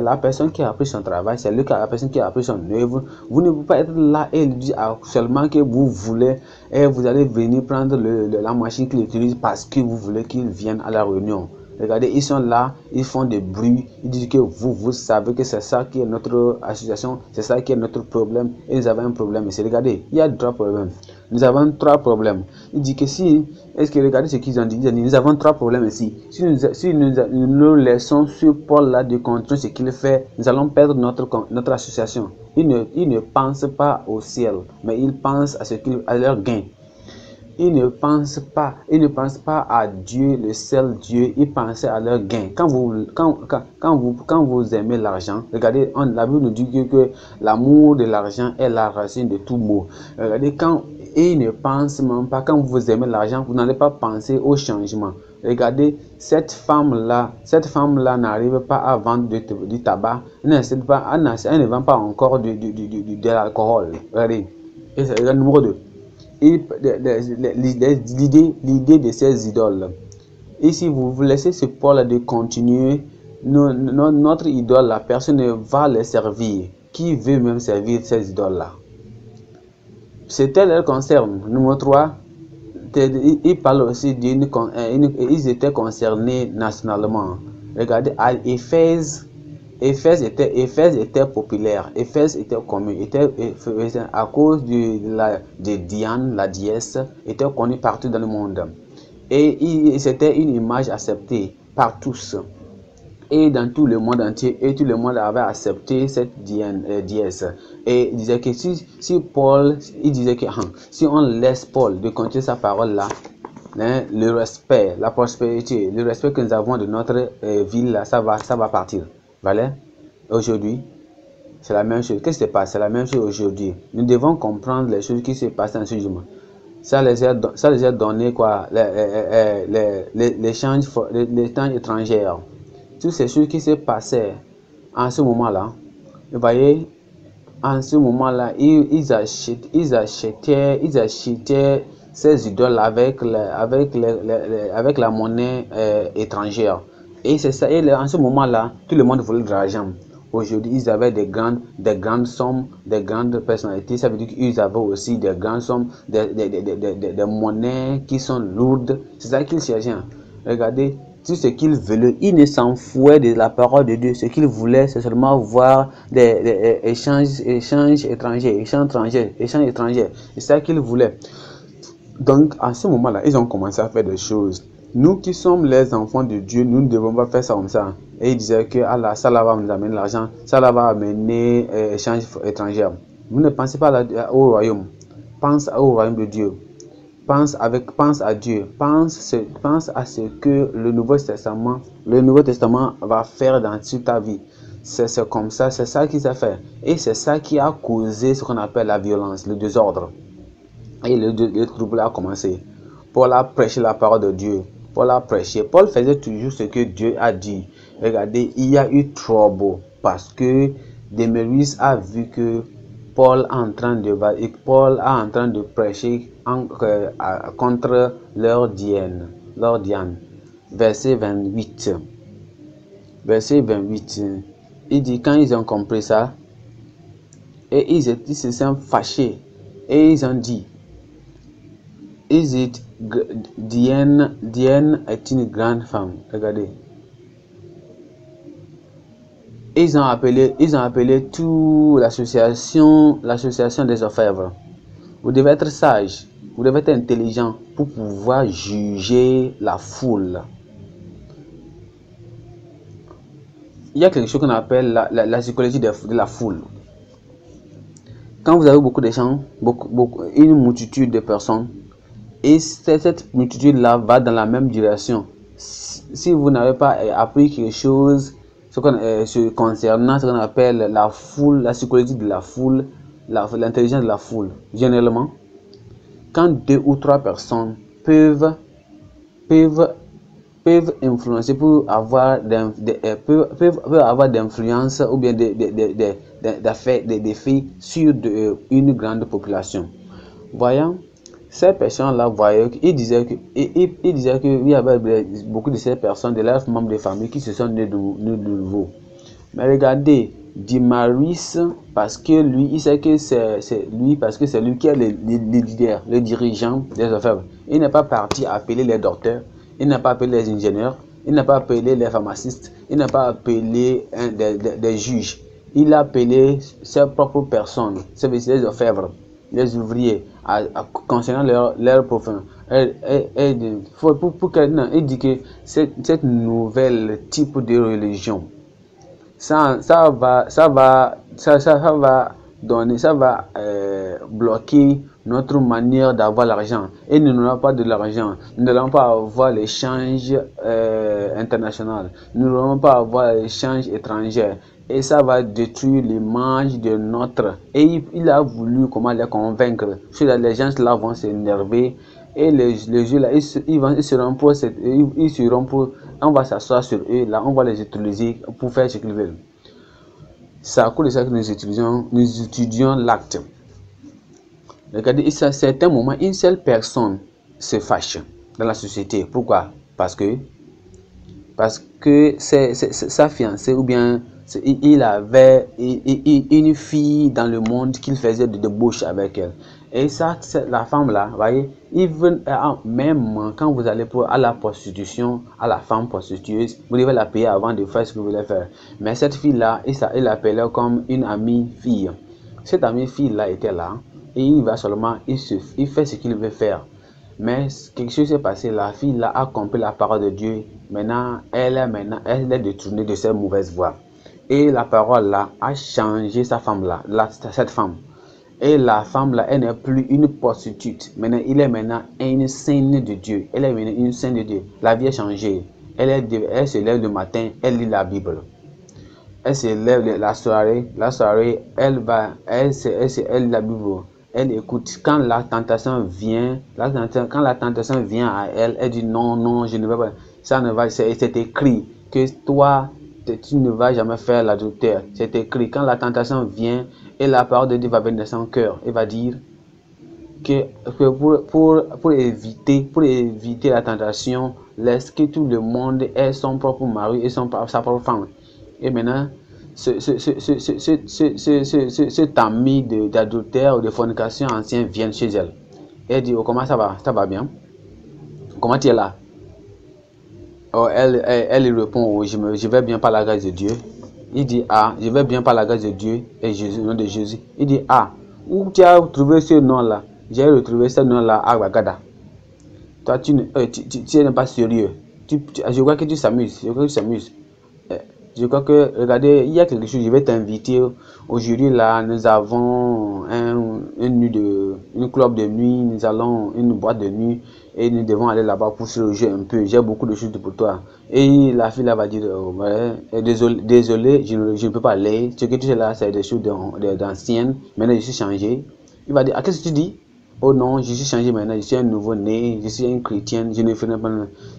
la personne qui a appris son travail, c'est la personne qui a appris son œuvre. Vous ne pouvez pas être là et lui dire seulement que vous voulez et vous allez venir prendre la machine qu'il utilise parce que vous voulez qu'il vienne à la réunion. Regardez, ils sont là, ils font des bruits, ils disent que vous savez que c'est ça qui est notre association, c'est ça qui est notre problème, et nous avons un problème ici. Regardez, il y a 3 problèmes. Nous avons 3 problèmes. Il dit que regardez ce qu'ils ont dit, nous avons 3 problèmes ici. Si nous laissons ce Paul-là de contrôler ce qu'il fait, nous allons perdre notre association. Ils ne pensent pas au ciel, mais ils pensent à leur gain. Ils ne pensent pas à Dieu, le seul Dieu. Ils pensent à leur gain. Quand vous aimez l'argent, regardez, la Bible nous dit que l'amour de l'argent est la racine de tout mot. Regardez, ils ne pensent même pas, quand vous aimez l'argent, vous n'allez pas penser au changement. Regardez, cette femme-là n'arrive pas à vendre du tabac. Elle ne vend pas encore de l'alcool. Regardez, et c'est le numéro 2. L'idée de ces idoles. Et si vous laissez ce Paul de continuer, notre idole, la personne va les servir. Qui veut même servir ces idoles-là? C'était leur concerne. Numéro 3, ils parlent aussi ils étaient concernés nationalement. Regardez, à Éphèse était populaire, Éphèse était connu, à cause de Diane, la déesse, était connue partout dans le monde. Et c'était une image acceptée par tous. Et dans tout le monde entier, et tout le monde avait accepté cette déesse. Et il disait que si on laisse Paul de continuer sa parole là, le respect, la prospérité, le respect que nous avons de notre ville là, ça va partir. Voilà. Aujourd'hui, c'est la même chose. Qu'est-ce qui se passe? C'est la même chose aujourd'hui. Nous devons comprendre les choses qui se passent en ce jour. Ça les a donné quoi? L'échange étrangers. Toutes ces choses qui se passaient en ce moment-là. Vous voyez, en ce moment-là, ils achetaient ces idoles avec la monnaie étrangère. Et c'est ça. Et en ce moment-là, tout le monde voulait de l'argent. Aujourd'hui, ils avaient des grandes sommes, des grandes personnalités. Ça veut dire qu'ils avaient aussi des grandes sommes, des monnaies qui sont lourdes. C'est ça qu'ils cherchaient. Regardez, tout ce qu'ils veulent, ils ne s'en foutaient de la parole de Dieu. Ce qu'ils voulaient, c'est seulement voir des échanges étrangers. C'est ça qu'ils voulaient. Donc, à ce moment-là, ils ont commencé à faire des choses. Nous qui sommes les enfants de Dieu, nous ne devons pas faire ça comme ça. Et ils disaient que ça là va nous amener l'argent, ça là va amener échange étranger. Vous ne pensez pas au royaume. Pense au royaume de Dieu. Pense à Dieu. Pense à ce que le Nouveau Testament va faire dans toute ta vie. C'est comme ça, c'est ça qui s'est fait. Et c'est ça qui a causé ce qu'on appelle la violence, le désordre. Et le trouble a commencé. Paul a prêché la parole de Dieu. Paul faisait toujours ce que Dieu a dit. Regardez, il y a eu trouble parce que Démétrius a vu que Paul est en train de prêcher contre leur Diane. Verset 28. Il dit, quand ils ont compris ça, et ils se sont fâchés, et ils ont dit, Diane est une grande femme. Regardez. Ils ont appelé toute l'association des orfèvres. Vous devez être sage, vous devez être intelligent pour pouvoir juger la foule. Il y a quelque chose qu'on appelle la psychologie de la foule. quand vous avez beaucoup de gens, une multitude de personnes, et cette multitude-là va dans la même direction, si vous n'avez pas appris quelque chose concernant ce qu'on appelle la foule, la psychologie de la foule, l'intelligence de la foule, généralement, quand 2 ou 3 personnes peuvent influencer, peuvent avoir d'influence ou bien d'effets sur une grande population. Voyons, ces personnes-là voyaient, ils disaient qu'il y avait beaucoup de ces personnes, de leurs membres de famille qui se sont nés de nouveau. Mais regardez, Dimaris, parce que lui, il sait que c'est lui, parce que c'est lui qui est le leader, le dirigeant des affaires. Il n'est pas parti appeler les docteurs, il n'a pas appelé les ingénieurs, il n'a pas appelé les pharmacistes, il n'a pas appelé des juges. Il a appelé ses propres personnes, les orfèvres, les ouvriers, concernant leur profession. Il dit que cette nouvelle type de religion, ça va bloquer notre manière d'avoir l'argent, et nous n'aurons pas de l'argent, nous n'allons pas avoir l'échange international, nous n'allons pas avoir l'échange étranger, et ça va détruire l'image de notre. Et il a voulu comment les convaincre. Les gens là vont s'énerver, et les jeux là, ils seront pour, on va s'asseoir sur eux là, on va les utiliser pour faire ce qu'ils veulent. C'est à cause de ça que nous étudions l'acte. Regardez, à certains moments, une seule personne se fâche dans la société. Pourquoi? Parce que c'est sa fiancée, ou bien il avait une fille dans le monde qu'il faisait de débauche avec elle. Et ça, la femme là, voyez, même quand vous allez à la prostitution, à la femme prostitueuse, vous devez la payer avant de faire ce que vous voulez faire. Mais cette fille là, il l'appelait comme une amie fille. Cette amie fille là était là, et il va seulement, il fait ce qu'il veut faire. Mais quelque chose s'est passé, la fille là a compris la parole de Dieu. Maintenant, elle est détournée de ses mauvaises voies. Et la parole là a changé sa femme là, cette femme. Et la femme là, elle n'est plus une prostitute. Maintenant, elle est maintenant une sainte de Dieu. Elle est maintenant une sainte de Dieu. La vie a changé. Elle se lève le matin, elle lit la Bible. Elle se lève la soirée, elle lit la Bible. Elle écoute. Quand la tentation vient, à elle, elle dit non, je ne vais pas. Ça ne va, c'est écrit que toi, tu ne vas jamais faire l'adultère. C'est écrit. Quand la tentation vient, et la parole de Dieu va venir dans son cœur, il va dire que pour éviter la tentation, laisse que tout le monde ait son propre mari et sa propre femme. Et maintenant, cet ami d'adultère ou de fornication ancien vient chez elle. Elle dit, oh, comment ça va? Ça va bien? Comment tu es là? Oh, elle lui répond, oh, je vais bien par la grâce de Dieu. Il dit, ah, je vais bien par la grâce de Dieu et Jésus, au nom de Jésus. Il dit, ah, où tu as trouvé ce nom-là? J'ai retrouvé ce nom-là à Ouagada. Toi, tu n'es pas sérieux. Je crois que tu s'amuses. Je crois que, regardez, il y a quelque chose, je vais t'inviter. Aujourd'hui, là, nous avons une club de nuit, nous allons une boîte de nuit, et nous devons aller là-bas pour se loger un peu. J'ai beaucoup de choses pour toi. Et la fille là va dire, oh, ouais, désolé, je ne peux pas aller. Ce que tu sais là, c'est des choses d'anciennes. Maintenant, je suis changé. Il va dire, ah, qu'est-ce que tu dis? Oh non, je suis changé maintenant, je suis un nouveau-né, je suis une chrétienne, je ne fais pas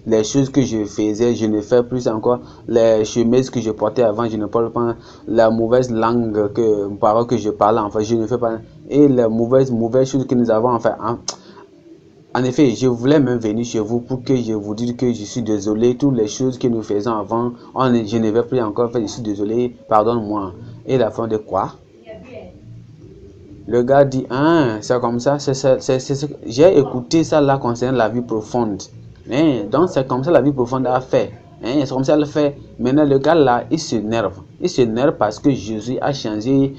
les choses que je faisais, je ne fais plus encore, les chemises que je portais avant, je ne parle pas, la mauvaise langue, parole que je parlais, enfin, je ne fais pas, et les mauvaises choses que nous avons, enfin, en effet, je voulais même venir chez vous pour que je vous dise que je suis désolé, toutes les choses que nous faisons avant, je ne vais plus encore faire, je suis désolé, pardonne-moi. Et la fin de quoi? Le gars dit, ah, c'est comme ça, j'ai écouté ça là concernant la vie profonde. Donc c'est comme ça la vie profonde a fait. C'est comme ça elle fait. Maintenant le gars là, il s'énerve. Il s'énerve parce que Jésus a changé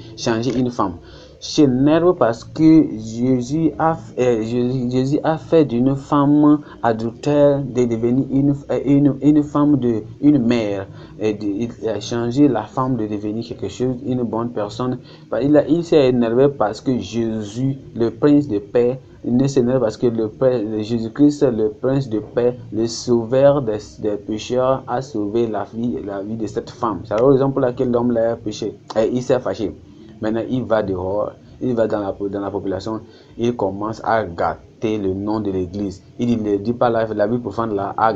une femme. s'énerve parce que Jésus a fait d'une femme adultère de devenir une femme une mère. Il a changé la femme de devenir quelque chose, une bonne personne. Il s'est énervé parce que Jésus, le prince de paix, il ne s'énerve parce que Jésus-Christ, le prince de paix, le sauveur des pécheurs, a sauvé la vie de cette femme. C'est la raison pour laquelle l'homme l'a péché. Et il s'est fâché. Maintenant, il va dehors, il va dans la population, il commence à gâter le nom de l'église. Il ne dit pas la Bible profonde là, a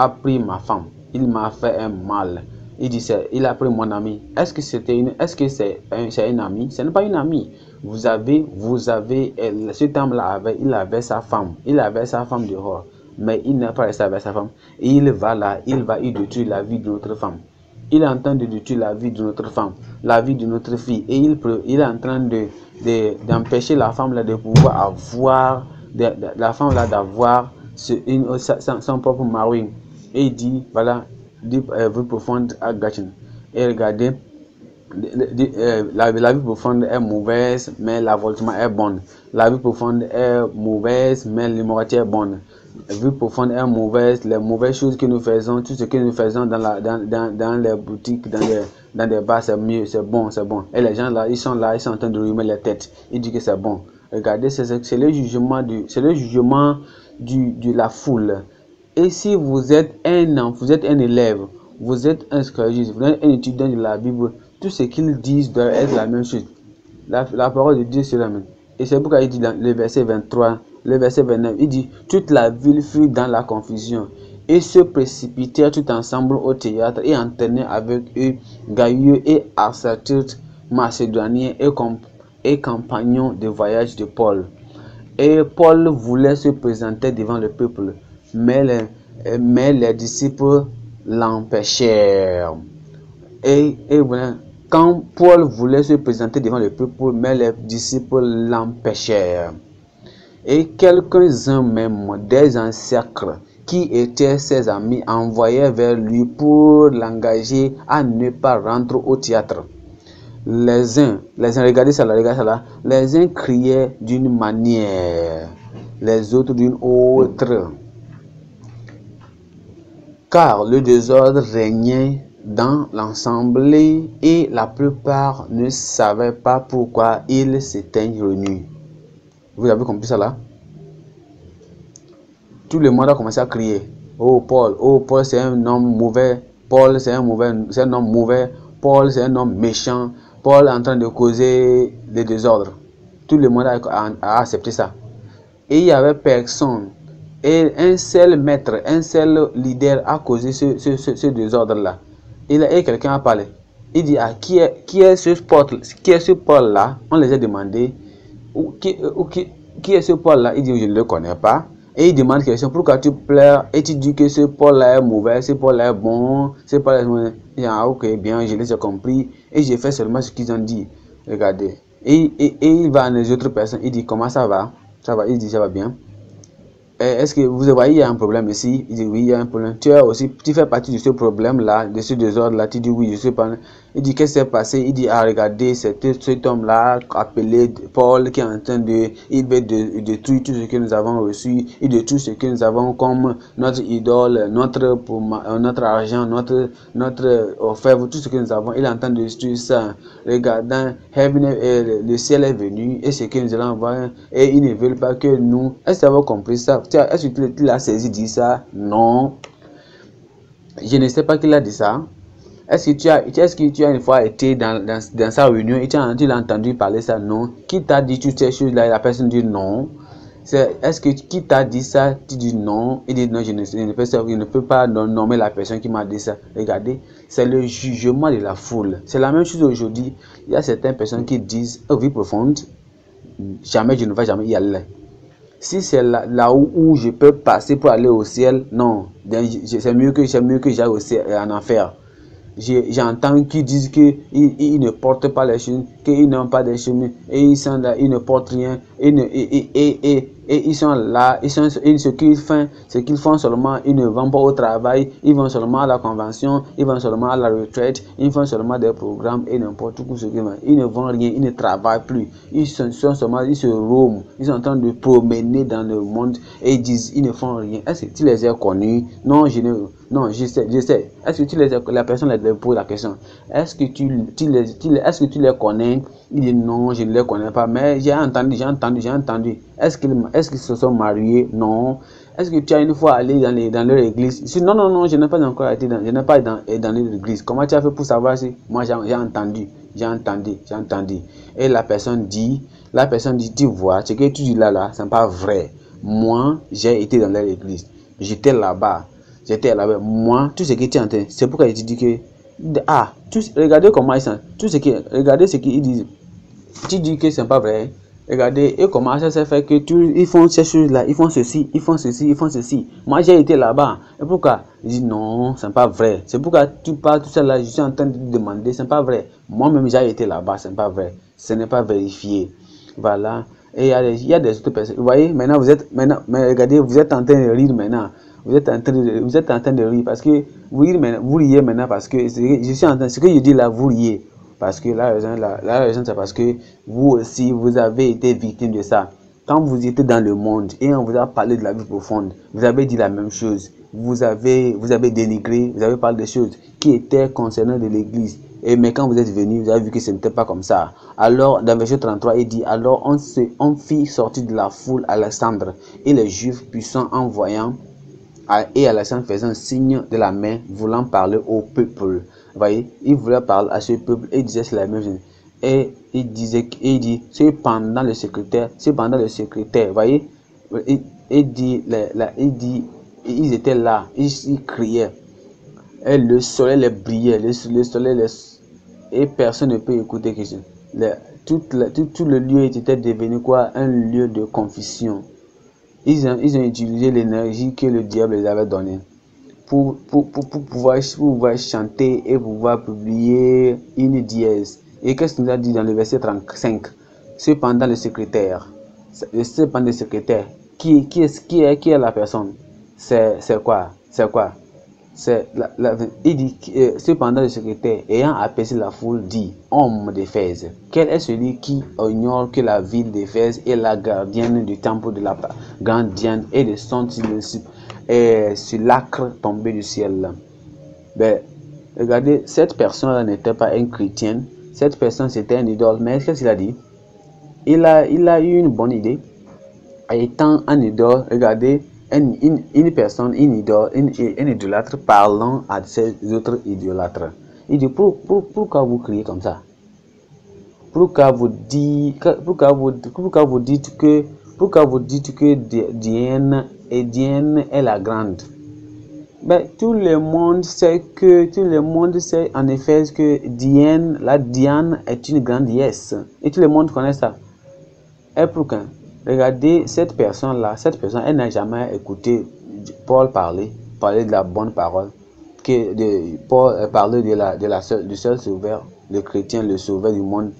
pris ma femme. Il m'a fait un mal. Il dit, il a pris mon ami. Est-ce que c'est une amie? Ce n'est pas une amie. Vous avez, cet homme-là il avait sa femme. Il avait sa femme dehors. Mais il n'a pas resté avec sa femme. Et il va détruire la vie de notre femme. Il est en train de détruire la vie de notre femme, la vie de notre fille. Et il est en train d'empêcher la femme là de pouvoir avoir, d'avoir son propre mari. Et il dit, voilà, vie profonde à Gachin. Et regardez, la vie profonde est mauvaise, mais l'avortement est bonne. La vie profonde est mauvaise, mais l'immoralité est bonne. La vie profonde est mauvaise, les mauvaises choses que nous faisons, tout ce que nous faisons dans les boutiques, dans des bars, c'est mieux, c'est bon. Et les gens là, ils sont en train de remuer les têtes. Ils disent que c'est bon. Regardez, c'est le jugement de la foule. Et si vous êtes un élève, vous êtes un scholagiste, vous êtes un étudiant de la Bible, tout ce qu'ils disent doit être la même chose. La parole de Dieu, c'est la même. Et c'est pourquoi il dit dans le verset 23, le verset 29, il dit, toute la ville fut dans la confusion et se précipitèrent tout ensemble au théâtre et entraînèrent avec eux Gaius et Arsatiate, macédoniens et compagnons de voyage de Paul. Et Paul voulait se présenter devant le peuple, mais les disciples l'empêchèrent. Et voilà, quand Paul voulait se présenter devant le peuple, mais les disciples l'empêchèrent. Et quelques-uns même des encercles qui étaient ses amis envoyèrent vers lui pour l'engager à ne pas rentrer au théâtre. Les uns, regardez ça là, les uns criaient d'une manière, les autres d'une autre, car le désordre régnait dans l'assemblée et la plupart ne savaient pas pourquoi ils s'étaient réunis. Vous avez compris ça là? Tout le monde a commencé à crier. Oh Paul c'est un homme mauvais. Paul c'est un homme mauvais. Paul c'est un homme méchant. Paul est en train de causer des désordres. Tout le monde a accepté ça. Et il n'y avait personne. Et un seul maître, un seul leader a causé ce désordre là. Et quelqu'un a parlé. Il dit, qui est ce Paul là? On les a demandé. Qui est ce Paul là? Il dit, je ne le connais pas. Et il demande question, pourquoi tu pleures? Et tu dis que ce Paul là est mauvais, ce Paul là est bon, ce Paul là est mauvais. Il dit, ok, bien, je les ai compris. Et j'ai fait seulement ce qu'ils ont dit. Regardez. Et il va à les autres personnes. Il dit, comment ça va? Ça va. Il dit, ça va bien. Est-ce que vous voyez, il y a un problème ici? Il dit, oui, il y a un problème. Tu fais partie de ce problème-là, de ce désordre-là. Tu dis, oui, je suis pas. Il dit, qu'est-ce qui s'est passé? Il dit, regardez, c'est cet homme-là appelé Paul qui est en train il veut détruire tout ce que nous avons reçu. Il détruit ce que nous avons comme notre idole, notre argent, notre offre, tout ce que nous avons. Il est en train de détruire ça. Regardant, le ciel est venu et ce que nous allons voir. Et ils ne veulent pas que nous. Est-ce que vous avez compris ça? Est-ce que tu l'as saisi, dit ça? Non. Je ne sais pas qui l'a dit ça. Est-ce que tu as une fois été dans sa réunion et tu l'as entendu parler ça? Non. Qui t'a dit toutes ces choses-là? La personne dit non. Qui t'a dit ça? Tu dis non. Il dit non, je ne peux pas nommer la personne qui m'a dit ça. Regardez, c'est le jugement de la foule. C'est la même chose aujourd'hui. Il y a certaines personnes qui disent, vie profonde, jamais je ne vais jamais y aller. Si c'est là où je peux passer pour aller au ciel, non. C'est mieux que j'aille en enfer. J'entends qu'ils disent qu'ils ne portent pas les chemins, qu'ils n'ont pas de chemin, et ils sont là, ils ne portent rien, et ils sont là, ce qu'ils font seulement, ils ne vont pas au travail, ils vont seulement à la convention, ils vont seulement à la retraite, ils font seulement des programmes et n'importe où ce qu'ils font. Ils ne vont rien, ils ne travaillent plus, ils sont seulement, ils se roament, ils sont en train de promener dans le monde et ils disent, ils ne font rien. Est-ce que tu les as connus? Non, je sais. Est-ce que tu les as, la personne leur pose la question, est-ce que est-ce que tu les connais? Il dit non, je ne les connais pas, mais j'ai entendu. Est-ce qu'ils se sont mariés? Non. Est-ce que tu as une fois allé dans leur église? Non, je n'ai pas encore été dans leur église. Comment tu as fait pour savoir si? Moi, j'ai entendu. Et la personne dit, tu vois, ce que tu dis là, ce n'est pas vrai. Moi, j'ai été dans leur église. J'étais là-bas. Moi, tout ce que tu entends, c'est pourquoi je te dis que, regardez comment ils sont. Regardez ce qu'ils disent. Tu dis que c'est pas vrai. Regardez, et comment ça se fait que ils font ces choses-là, ils font ceci. Moi, j'ai été là-bas. Et pourquoi? Je dis non, c'est pas vrai. C'est pourquoi tu parles tout ça là, je suis en train de te demander, c'est pas vrai. Moi-même, j'ai été là-bas, c'est pas vrai. Ce n'est pas vérifié. Voilà. Et il y a des autres personnes. Vous voyez, maintenant, mais regardez, vous êtes en train de rire maintenant. Vous êtes en train de rire parce que vous riez maintenant parce que je suis en train, ce que je dis là, vous riez. Parce que la raison c'est parce que vous aussi, vous avez été victime de ça. Quand vous étiez dans le monde et on vous a parlé de la vie profonde, vous avez dit la même chose. Vous avez dénigré, vous avez parlé des choses qui étaient concernées de l'église. Mais quand vous êtes venu, vous avez vu que ce n'était pas comme ça. Alors, dans verset 33, il dit, alors on fit sortir de la foule Alexandre et les Juifs puissants en voyant et Alexandre faisant signe de la main, voulant parler au peuple. Vous voyez, il voulait parler à ce peuple et il disait c'est la même chose. Et il dit, cependant le secrétaire, vous voyez, ils étaient là, ils criaient. Et le soleil les brillait, et personne ne peut écouter quelque chose. Tout le lieu était devenu quoi? Un lieu de confusion. Ils ont utilisé l'énergie que le diable les avait donnée pour pouvoir chanter et pouvoir publier une dièse. Et qu'est-ce qu'il nous a dit dans le verset 35? Cependant le secrétaire. Qui est la personne? C'est quoi? Il dit, cependant le secrétaire, ayant apaisé la foule, dit, homme d'Éphèse, quel est celui qui ignore que la ville d'Éphèse est la gardienne du temple de la grande Diane et de son l'acre tombé du ciel? Regardez, cette personne n'était pas un chrétien, cette personne c'était un idole, mais qu'est-ce qu'il a dit? Il a eu une bonne idée. Étant un idole, regardez, une personne, un idolâtre parlant à ces autres idolâtres. Il dit, pourquoi vous criez comme ça? Pourquoi vous dites que Diane est la grande? Tout le monde sait en effet que la Diane est une grande déesse. Et tout le monde connaît ça. Et pourquoi? Regardez cette personne, elle n'a jamais écouté Paul parler de la bonne parole, Paul parler du seul sauveur, le chrétien, le sauveur du monde.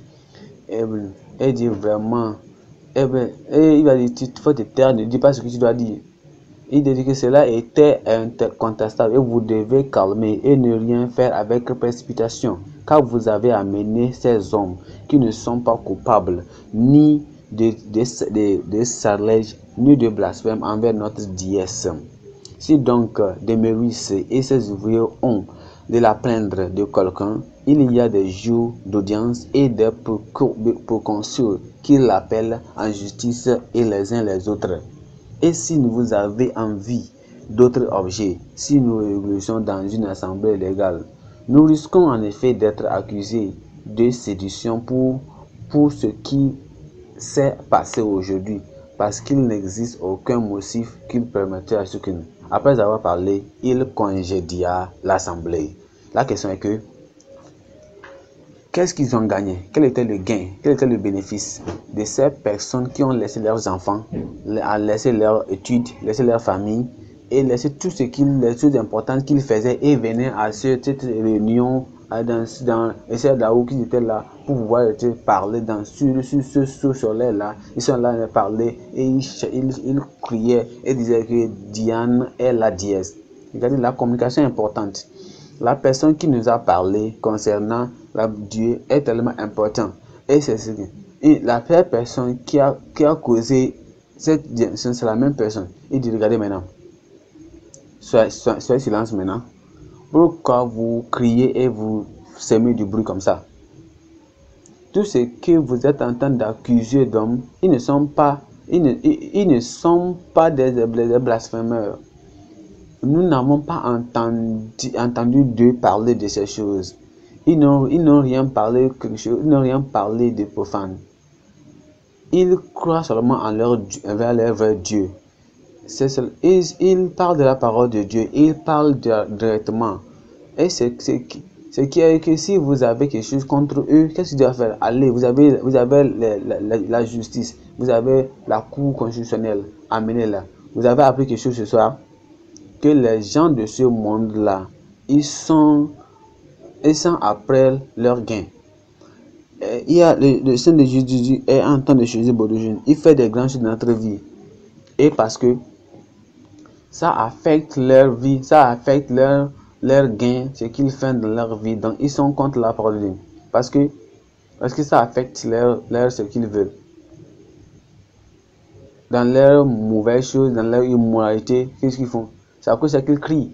Et dit vraiment, il va dire, il faut te taire, ne dis pas ce que tu dois dire. Il dit que cela était incontestable et vous devez calmer et ne rien faire avec précipitation, car vous avez amené ces hommes qui ne sont pas coupables, ni de sacrilège, ni de blasphème envers notre déesse. Si donc Démétrius et ses ouvriers ont de la plaindre de quelqu'un, il y a des jours d'audience et des proconsuls qui l'appellent en justice et les uns les autres. Et si vous avez envie d'autres objets, si nous réunissons dans une assemblée légale, nous risquons en effet d'être accusés de séduction pour ce qui s'est passé aujourd'hui, parce qu'il n'existe aucun motif qui permettrait à ce que nous. Après avoir parlé, il congédia l'assemblée. La question est que, qu'est-ce qu'ils ont gagné? Quel était le gain? Quel était le bénéfice de ces personnes qui ont laissé leurs enfants, laissé leurs études, laissé leur famille et laisser tout ce les choses importantes qu'il faisait et venir à cette réunion essayer là où ils étaient là pour pouvoir parler sur ce soleil là. Ils sont là à parler et ils criaient et disaient que Diane est la déesse. Regardez, la communication est importante. La personne qui nous a parlé concernant Dieu est tellement important. Et c'est la première personne qui a causé cette direction, c'est la même personne. Il dit, regardez maintenant. Soyez silence maintenant. Pourquoi vous criez et vous semez du bruit comme ça? Tout ce que vous êtes en train d'accuser d'hommes, ils ne sont pas des blasphémeurs. Nous n'avons pas entendu Dieu parler de ces choses. Ils n'ont rien parlé de profane. Ils croient seulement vers leur vrai Dieu. Ils parlent de la parole de Dieu, ils parlent directement. Et c'est qui est que si vous avez quelque chose contre eux, qu'est-ce que tu dois faire? Allez, vous avez la justice, vous avez la cour constitutionnelle, amenez-la. Vous avez appris quelque chose ce soir, que les gens de ce monde-là, ils sont après leur gain. Il y a le Saint de Jésus est en train de choisir beaucoup de jeunes. Il fait des grandes choses dans notre vie. Et parce que ça affecte leur vie, ça affecte leur gain, ce qu'ils font dans leur vie. Donc ils sont contre la parole de Dieu. Parce que ça affecte leur ce qu'ils veulent. Dans leurs mauvaises choses, dans leur immoralité, qu'est-ce qu'ils font? C'est à cause qu'ils crient.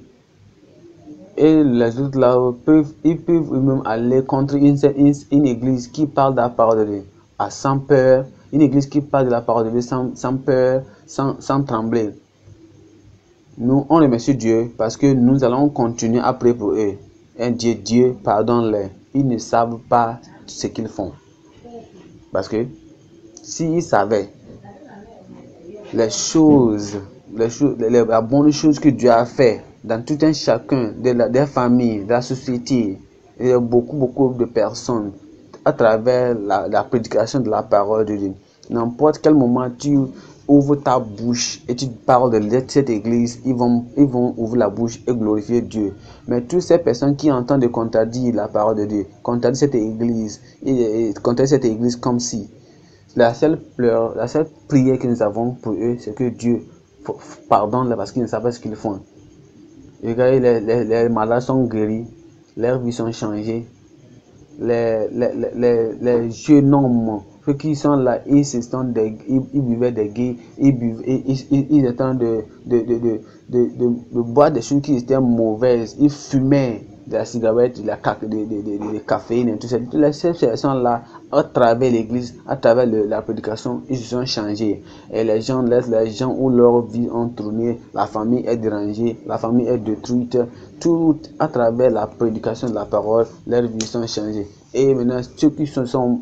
Et les autres là ils peuvent même aller contre une église qui parle de la parole de Dieu sans peur, une église qui parle de la parole de Dieu sans peur, sans trembler. Nous, on remercie Dieu parce que nous allons continuer à prier pour eux. Et Dieu, pardonne-les. Ils ne savent pas ce qu'ils font. Parce que s'ils savaient la bonne chose que Dieu a fait dans tout un chacun des familles, de la société, il y a beaucoup de personnes à travers la prédication de la parole de Dieu. N'importe quel moment tu ouvres ta bouche et tu parles de cette église, ils vont ouvrir la bouche et glorifier Dieu. Mais toutes ces personnes qui entendent de contredire la parole de Dieu, contredire cette église, et contredire cette église comme si la seule prière que nous avons pour eux, c'est que Dieu pardonne parce qu'ils ne savent pas ce qu'ils font. Regardez, les malades sont guéris, leurs vies sont changées. Les jeunes hommes, ceux qui sont là, ils buvaient des gays, ils étaient en train de boire des choses qui étaient mauvaises, ils fumaient de la cigarette, de la caféine et tout ça. Toutes ces personnes-là, à travers l'église, à travers la prédication, ils se sont changés. Et les gens où leur vie ont tourné, la famille est dérangée, la famille est détruite. Tout à travers la prédication de la parole, leurs vies sont changées. Et maintenant, ceux qui sont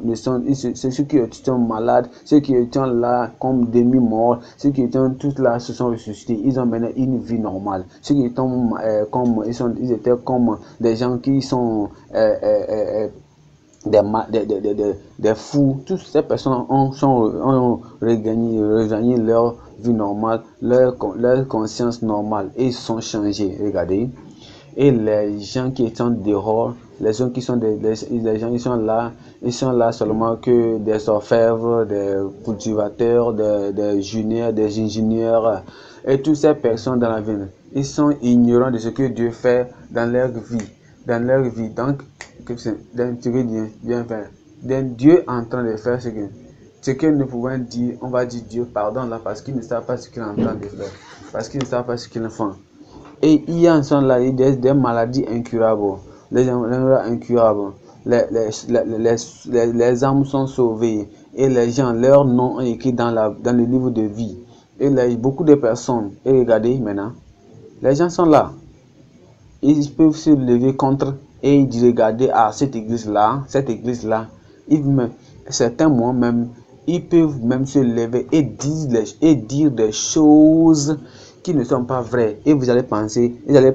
malades, ceux qui étaient là comme demi-morts, ceux qui étaient tous là se sont ressuscités. Ils ont maintenant une vie normale. Ceux qui étaient ils étaient comme des gens qui sont des fous. Toutes ces personnes ont regagné leur vie normale, leur conscience normale et ils sont changés. Regardez. Et les gens qui sont dehors, les gens qui sont les gens ils sont là seulement que des orfèvres, des cultivateurs, des juniors, des ingénieurs et toutes ces personnes dans la ville, ils sont ignorants de ce que Dieu fait dans leur vie. Donc ce que Dieu fait. Donc Dieu est en train de faire ce que nous pouvons dire, on va dire Dieu pardonne là parce qu'ils ne savent pas ce qu'ils sont en train de faire, parce qu'ils ne savent pas ce qu'ils font. Et il y a des maladies incurables, les incurables. Les âmes sont sauvées et les gens, leurs noms sont écrits dans le livre de vie. Et beaucoup de personnes, et regardez maintenant, les gens sont là. Ils peuvent se lever contre et ils disent regardez cette église-là, certains moments même, ils peuvent même se lever et dire des choses qui ne sont pas vraies. Et vous allez penser, dire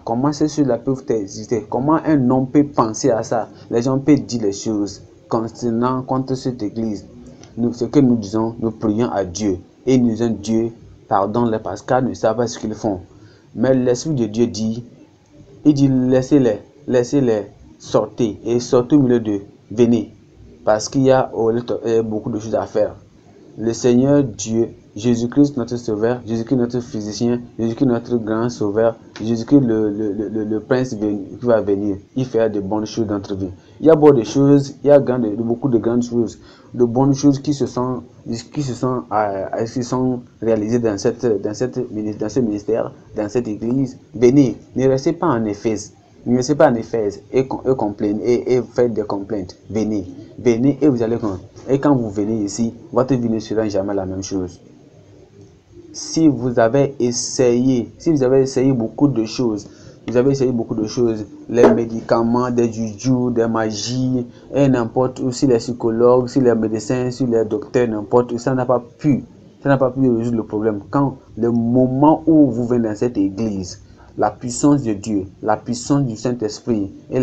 comment ces choses-là peuvent exister? Comment un homme peut penser à ça? Les gens peuvent dire les choses concernant contre cette église. Ce que nous disons, nous prions à Dieu et nous disons Dieu, pardonne-les parce qu'ils ne savent pas ce qu'ils font. Mais l'Esprit de Dieu dit, il dit laissez-les sortir et sortez au milieu d'eux, venez, parce qu'il y a beaucoup de choses à faire. Le Seigneur Dieu, Jésus-Christ notre Sauveur, Jésus-Christ notre physicien, Jésus-Christ notre grand Sauveur, Jésus-Christ le Prince qui va venir, il fera de bonnes choses dans notre vie. Il y a beaucoup de choses, il y a beaucoup de grandes choses, de bonnes choses qui se sont réalisées dans ce ministère, dans cette église. Venez, ne restez pas en Éphèse. Ne restez pas en Éphèse et faites des complaintes. Venez et vous allez comprendre. Et quand vous venez ici, votre vie ne sera jamais la même chose. Si vous avez essayé beaucoup de choses, les médicaments, des jujus, des magies, et n'importe où, si les psychologues, si les médecins, si les docteurs, n'importe où, ça n'a pas pu résoudre le problème. Quand le moment où vous venez dans cette église, la puissance de Dieu, la puissance du Saint-Esprit et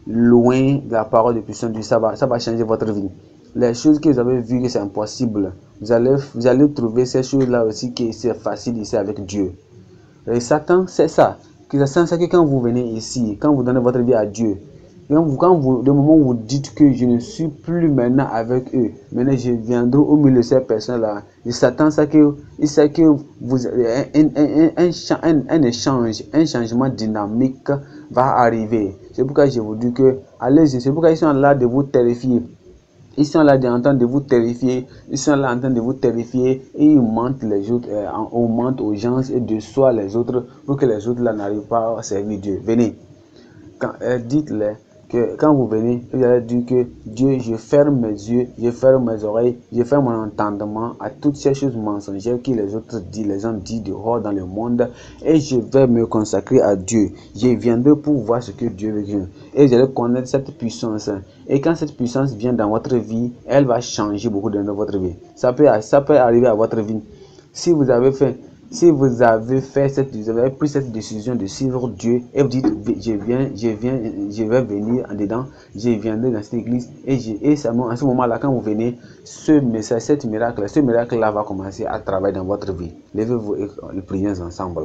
loin de la parole de puissance de Dieu, ça va changer votre vie. Les choses que vous avez vues que c'est impossible, vous allez trouver ces choses-là aussi que c'est facile ici avec Dieu. Et Satan, c'est ça. C'est que quand vous venez ici, quand vous donnez votre vie à Dieu, le moment où vous dites que je ne suis plus maintenant avec eux, maintenant je viendrai au milieu de ces personnes-là, et Satan il sait que un changement dynamique va arriver. C'est pourquoi je vous dis que allez-y, c'est pourquoi ils sont là de vous terrifier. Ils sont là en train de vous terrifier, et ils mentent les autres, on ment aux gens et de soi les autres pour que les autres là n'arrivent pas à servir Dieu. Venez, dites-les que quand vous venez, vous allez dire que Dieu, je ferme mes yeux, je ferme mes oreilles, je ferme mon entendement à toutes ces choses mensongères que les autres disent, les gens disent dehors dans le monde, et je vais me consacrer à Dieu. Je viendrai pour voir ce que Dieu veut dire. Et vous allez connaître cette puissance. Et quand cette puissance vient dans votre vie, elle va changer beaucoup dans votre vie. Ça peut arriver à votre vie. Si vous avez pris cette décision de suivre Dieu et vous dites je vais venir en dedans, je viendrai dans cette église et à ce moment-là, quand vous venez, ce miracle-là va commencer à travailler dans votre vie. Levez-vous et prions ensemble.